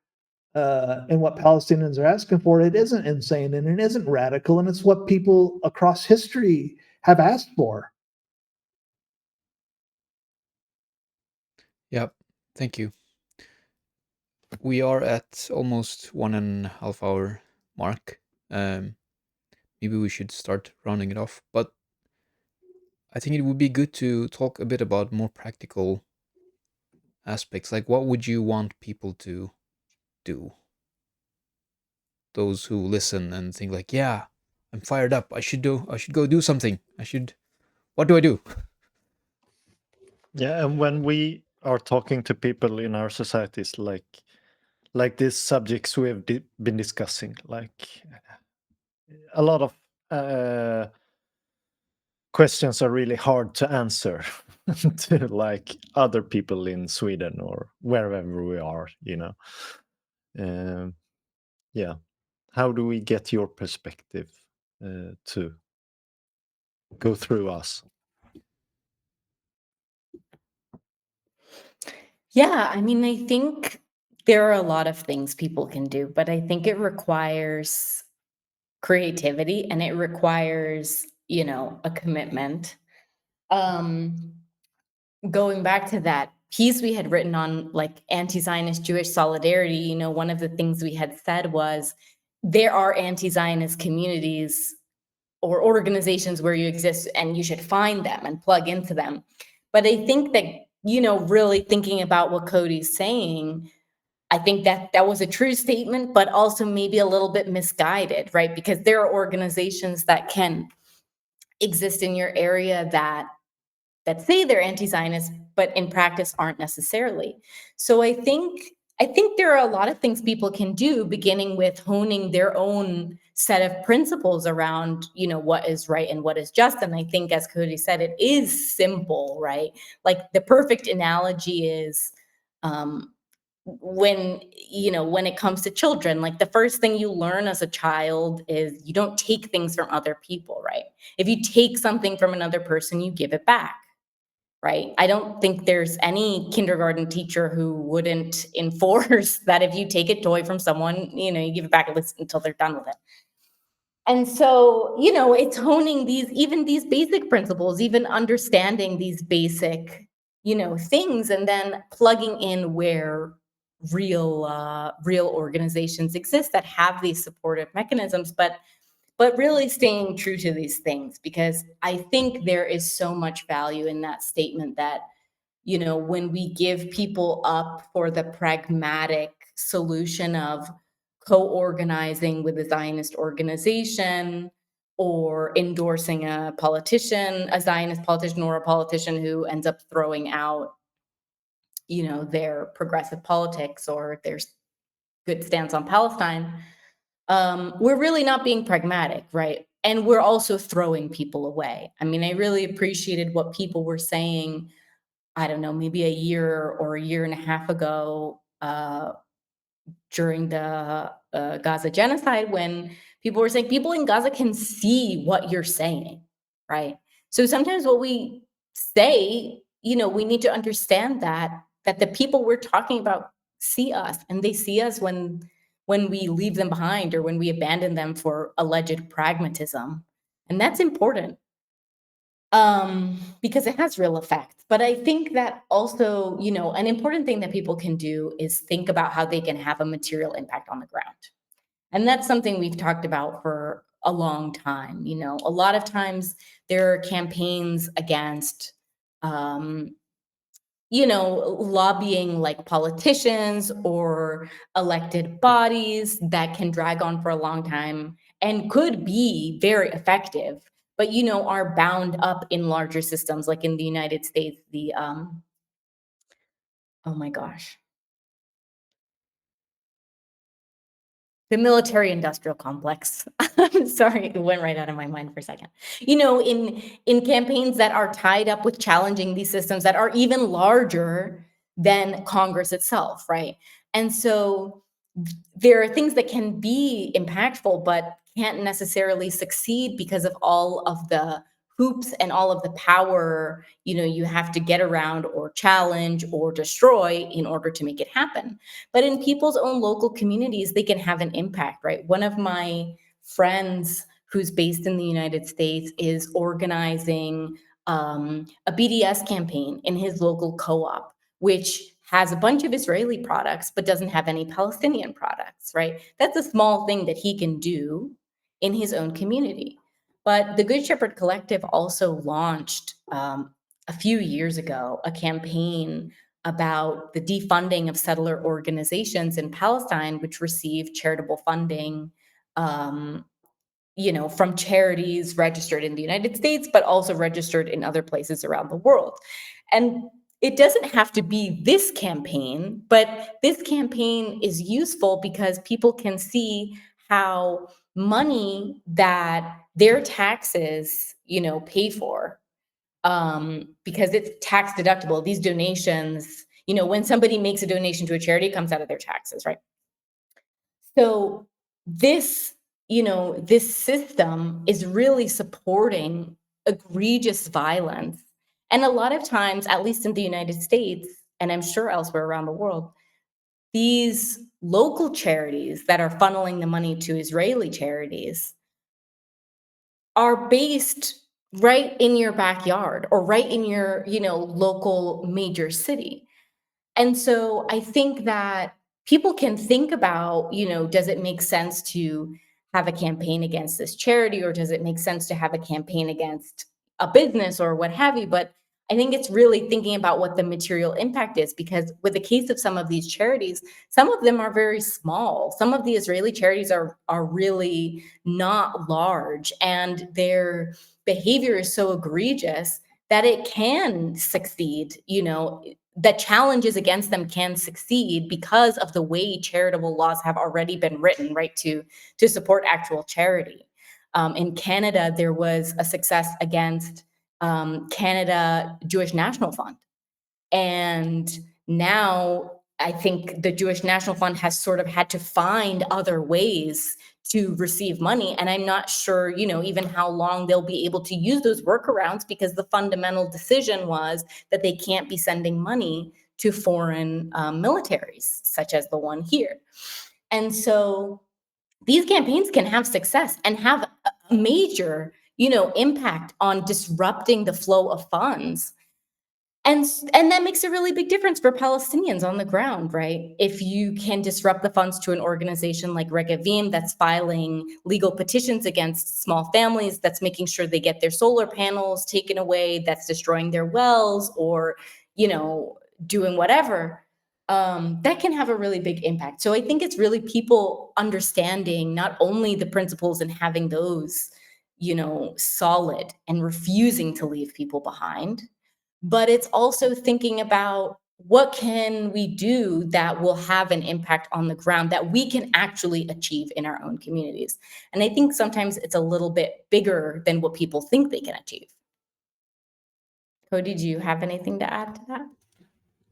and what Palestinians are asking for, it isn't insane and it isn't radical, and it's what people across history have asked for. Yeah, thank you. We are at almost 1.5 hour mark. Maybe we should start rounding it off. But I think it would be good to talk a bit about more practical aspects. Like, what would you want people to do? Those who listen and think like, yeah, I'm fired up. I should go do something. What do I do? Yeah, and when we are talking to people in our societies, like these subjects we have been discussing, like a lot of questions are really hard to answer to like other people in Sweden or wherever we are, yeah. How do we get your perspective to go through us? Yeah, I mean, I think there are a lot of things people can do, but I think it requires creativity and it requires, a commitment. Um, Going back to that piece we had written on like anti-Zionist Jewish solidarity, one of the things we had said was there are anti-Zionist communities or organizations where you exist and you should find them and plug into them. But I think that, really thinking about what Cody's saying, I think that that was a true statement, but also maybe a little bit misguided, right? Because there are organizations that can exist in your area that say they're anti-Zionist, but in practice aren't necessarily. So I think there are a lot of things people can do, beginning with honing their own set of principles around, what is right and what is just. And I think, as Cody said, it is simple, right? Like the perfect analogy is when it comes to children, like the first thing you learn as a child is you don't take things from other people, right? If you take something from another person, you give it back. Right. I don't think there's any kindergarten teacher who wouldn't enforce that if you take a toy from someone, you give it back at least until they're done with it. And so, it's honing these basic principles, even understanding these basic, things, and then plugging in where real organizations exist that have these supportive mechanisms. But but really staying true to these things, because I think there is so much value in that statement that, when we give people up for the pragmatic solution of co-organizing with a Zionist organization or endorsing a Zionist politician, or a politician who ends up throwing out, their progressive politics or their good stance on Palestine, we're really not being pragmatic, right? And we're also throwing people away. I mean, I really appreciated what people were saying, I don't know, maybe a year or a year and a half ago, during the Gaza genocide, when people were saying people in Gaza can see what you're saying, right? So sometimes what we say, we need to understand that the people we're talking about see us, and they see us when we leave them behind or when we abandon them for alleged pragmatism. And that's important, because it has real effects. But I think that also, an important thing that people can do is think about how they can have a material impact on the ground. And that's something we've talked about for a long time. A lot of times there are campaigns against, lobbying, like politicians or elected bodies, that can drag on for a long time and could be very effective, but are bound up in larger systems, like in the United States, the oh my gosh, the military industrial complex. I'm sorry, it went right out of my mind for a second. In campaigns that are tied up with challenging these systems that are even larger than Congress itself, right? And so there are things that can be impactful but can't necessarily succeed because of all of the hoops and all of the power you have to get around or challenge or destroy in order to make it happen. But in people's own local communities, they can have an impact, right? One of my friends who's based in the United States is organizing a BDS campaign in his local co-op, which has a bunch of Israeli products but doesn't have any Palestinian products, right? That's a small thing that he can do in his own community. But the Good Shepherd Collective also launched a few years ago a campaign about the defunding of settler organizations in Palestine, which receive charitable funding, from charities registered in the United States, but also registered in other places around the world. And it doesn't have to be this campaign, but this campaign is useful because people can see how money that their taxes, pay for, because it's tax deductible. These donations, when somebody makes a donation to a charity, it comes out of their taxes, right? So this system is really supporting egregious violence. And a lot of times, at least in the United States, and I'm sure elsewhere around the world, these local charities that are funneling the money to Israeli charities are based right in your backyard or right in your, local major city. And so I think that people can think about, does it make sense to have a campaign against this charity, or does it make sense to have a campaign against a business or what have you? But I think it's really thinking about what the material impact is, because with the case of some of these charities, some of them are very small. Some of the Israeli charities are really not large, and their behavior is so egregious that it can succeed, that challenges against them can succeed because of the way charitable laws have already been written, right, to support actual charity. In Canada, there was a success against Canada Jewish National Fund. And now I think the Jewish National Fund has sort of had to find other ways to receive money. And I'm not sure, even how long they'll be able to use those workarounds, because the fundamental decision was that they can't be sending money to foreign militaries, such as the one here. And so these campaigns can have success and have a major, impact on disrupting the flow of funds. And that makes a really big difference for Palestinians on the ground, right? If you can disrupt the funds to an organization like Regavim that's filing legal petitions against small families, that's making sure they get their solar panels taken away, that's destroying their wells, or, doing whatever, that can have a really big impact. So I think it's really people understanding not only the principles and having those, solid, and refusing to leave people behind, but it's also thinking about what can we do that will have an impact on the ground that we can actually achieve in our own communities. And I think sometimes it's a little bit bigger than what people think they can achieve. Cody, do you have anything to add to that?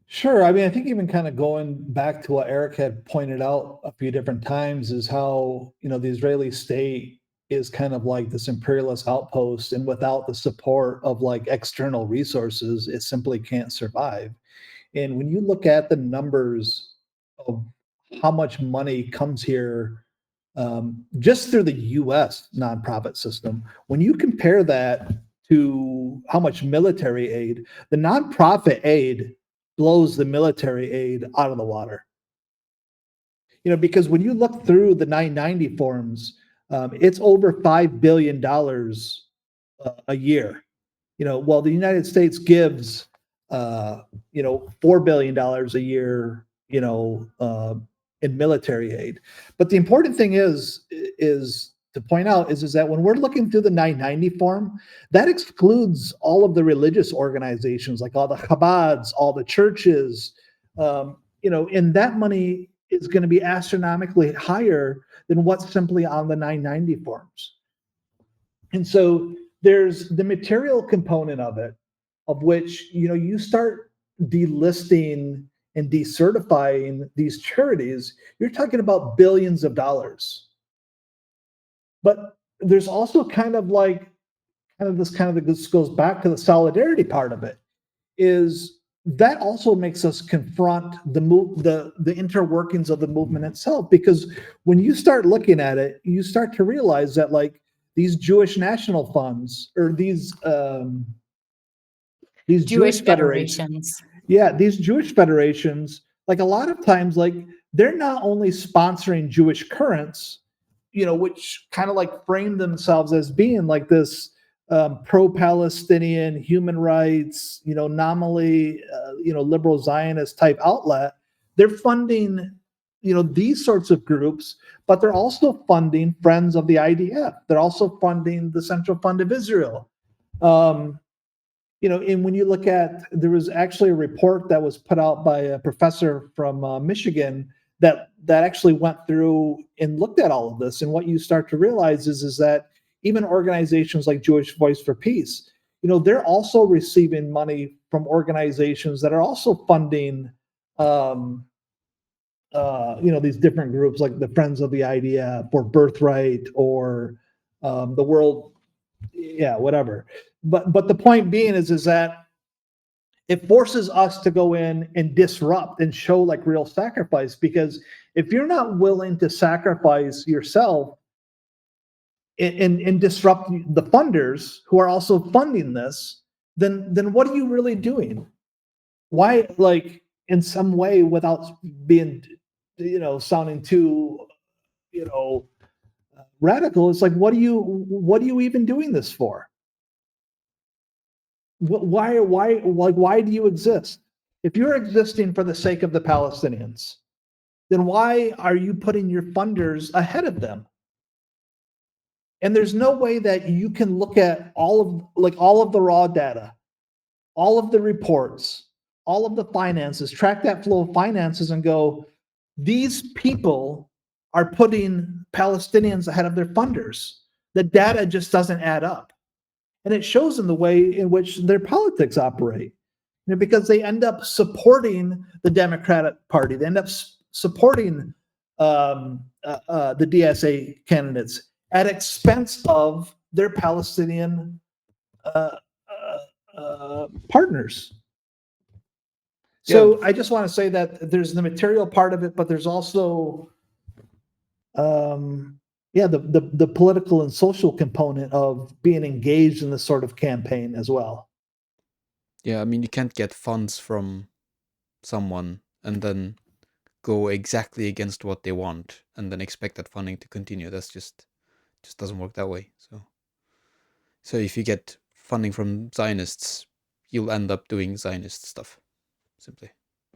Sure. I mean, I think even kind of going back to what Eric had pointed out a few different times is how, the Israeli state is kind of like this imperialist outpost, and without the support of like external resources, it simply can't survive. And when you look at the numbers of how much money comes here, just through the US nonprofit system, when you compare that to how much military aid, the nonprofit aid blows the military aid out of the water. Because when you look through the 990 forms, it's over $5 billion a year. While the United States gives, $4 billion a year, in military aid. But the important thing is to point out is that when we're looking through the 990 form, that excludes all of the religious organizations, like all the Chabads, all the churches, and that money is going to be astronomically higher than what's simply on the 990 forms. And so there's the material component of it, of which, you start delisting and decertifying these charities, you're talking about billions of dollars. But there's also this goes back to the solidarity part of it, is that also makes us confront the interworkings of the movement itself. Because when you start looking at it, you start to realize that like these Jewish national funds, or these Jewish federations. Yeah, these Jewish federations, like a lot of times, like they're not only sponsoring Jewish currents, which kind of like frame themselves as being like this pro-Palestinian human rights, nominally, liberal Zionist type outlet. They're funding, these sorts of groups, but they're also funding Friends of the IDF. They're also funding the Central Fund of Israel. And when you look at, there was actually a report that was put out by a professor from Michigan that actually went through and looked at all of this. And what you start to realize is that even organizations like Jewish Voice for Peace, they're also receiving money from organizations that are also funding, these different groups like the Friends of the IDF or Birthright or the World, whatever. But the point being is that it forces us to go in and disrupt and show like real sacrifice, because if you're not willing to sacrifice yourself and disrupt the funders who are also funding this, then what are you really doing? Why, like, in some way, without being, sounding too, radical, it's like, what are you even doing this for? Why do you exist? If you're existing for the sake of the Palestinians, then why are you putting your funders ahead of them? And there's no way that you can look at all of the raw data, all of the reports, all of the finances, track that flow of finances and go, these people are putting Palestinians ahead of their funders. The data just doesn't add up. And it shows in the way in which their politics operate, because they end up supporting the Democratic Party. They end up supporting the DSA candidates at expense of their Palestinian partners. So I just want to say that there's the material part of it, but there's also the political and social component of being engaged in this sort of campaign as well. Yeah, I mean, you can't get funds from someone and then go exactly against what they want and then expect that funding to continue. That's just doesn't work that way. So if you get funding from Zionists, you'll end up doing Zionist stuff. Simply,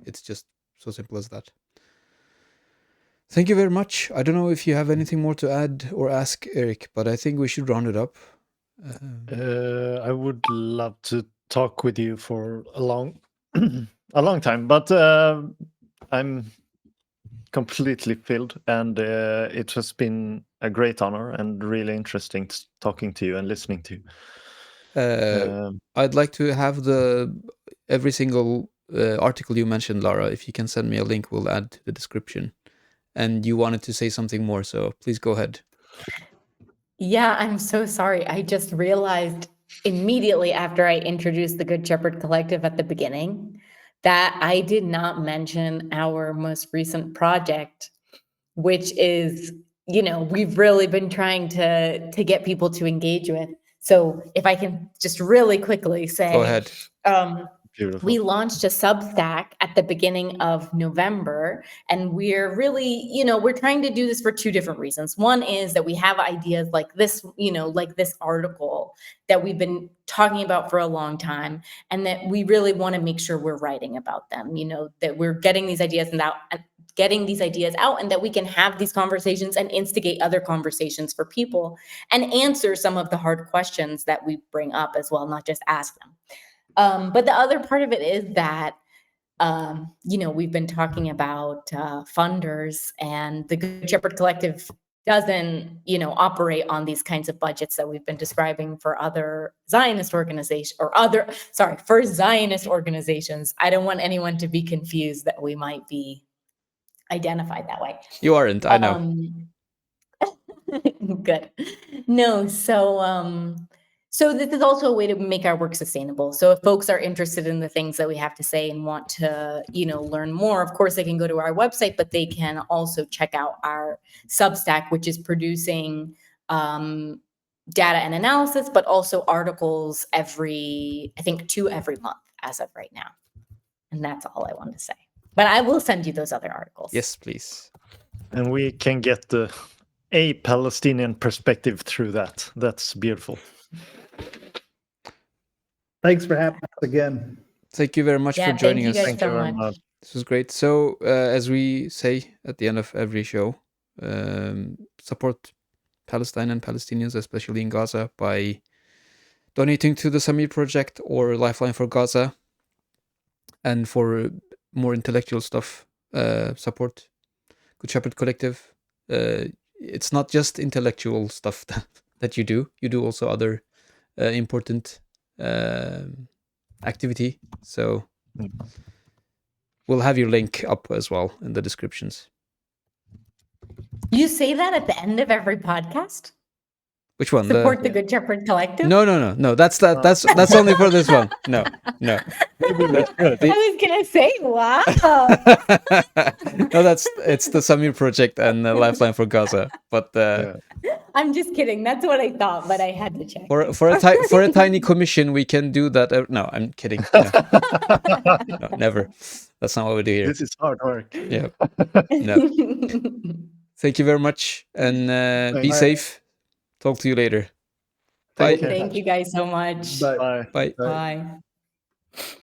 it's just so simple as that. Thank you very much. I don't know if you have anything more to add or ask, Eric, but I think we should round it up. I would love to talk with you for a long, a long time, but I'm completely filled, and it has been a great honor and really interesting talking to you and listening to you. I'd like to have every single article you mentioned, Lara. If you can send me a link, we'll add to the description. And you wanted to say something more, so please go ahead. Yeah, I'm so sorry. I just realized immediately after I introduced the Good Shepherd Collective at the beginning that I did not mention our most recent project, which is, we've really been trying to get people to engage with. So if I can just really quickly say, Go ahead. Beautiful. We launched a Substack at the beginning of November, and we're really, we're trying to do this for two different reasons. One is that we have ideas like this, like this article that we've been talking about for a long time, and that we really want to make sure we're writing about them, that we're getting these ideas out and that we can have these conversations and instigate other conversations for people and answer some of the hard questions that we bring up as well, not just ask them. But the other part of it is that, we've been talking about funders, and the Good Shepherd Collective doesn't, operate on these kinds of budgets that we've been describing for other Zionist organizations for Zionist organizations. I don't want anyone to be confused that we might be identified that way. You aren't, I know. Good. No, so this is also a way to make our work sustainable. So if folks are interested in the things that we have to say and want to, learn more, of course, they can go to our website, but they can also check out our Substack, which is producing data and analysis, but also articles I think 2 every month as of right now. And that's all I wanted to say. But I will send you those other articles. Yes, please. And we can get a Palestinian perspective through that. That's beautiful. Thanks for having us again. Thank you very much for joining us. Thank you guys so much. This was great. So, as we say at the end of every show, support Palestine and Palestinians, especially in Gaza, by donating to the Samir Project or Lifeline for Gaza. And for more intellectual stuff, support Good Shepherd Collective. It's not just intellectual stuff that you do. You do also other important activity. So we'll have your link up as well in the descriptions. You say that at the end of every podcast? Which one? Support the Good Shepherd Collective? No. That's only for this one. No. I was gonna say, wow. No, it's the Samir Project and Lifeline for Gaza. But I'm just kidding. That's what I thought, but I had to check. For a tiny commission, we can do that. No, I'm kidding. No, never. That's not what we do here. This is hard work. Yeah. No. Thank you very much, and be safe. Talk to you later. Bye. Thank you guys so much. Bye. Bye. Bye.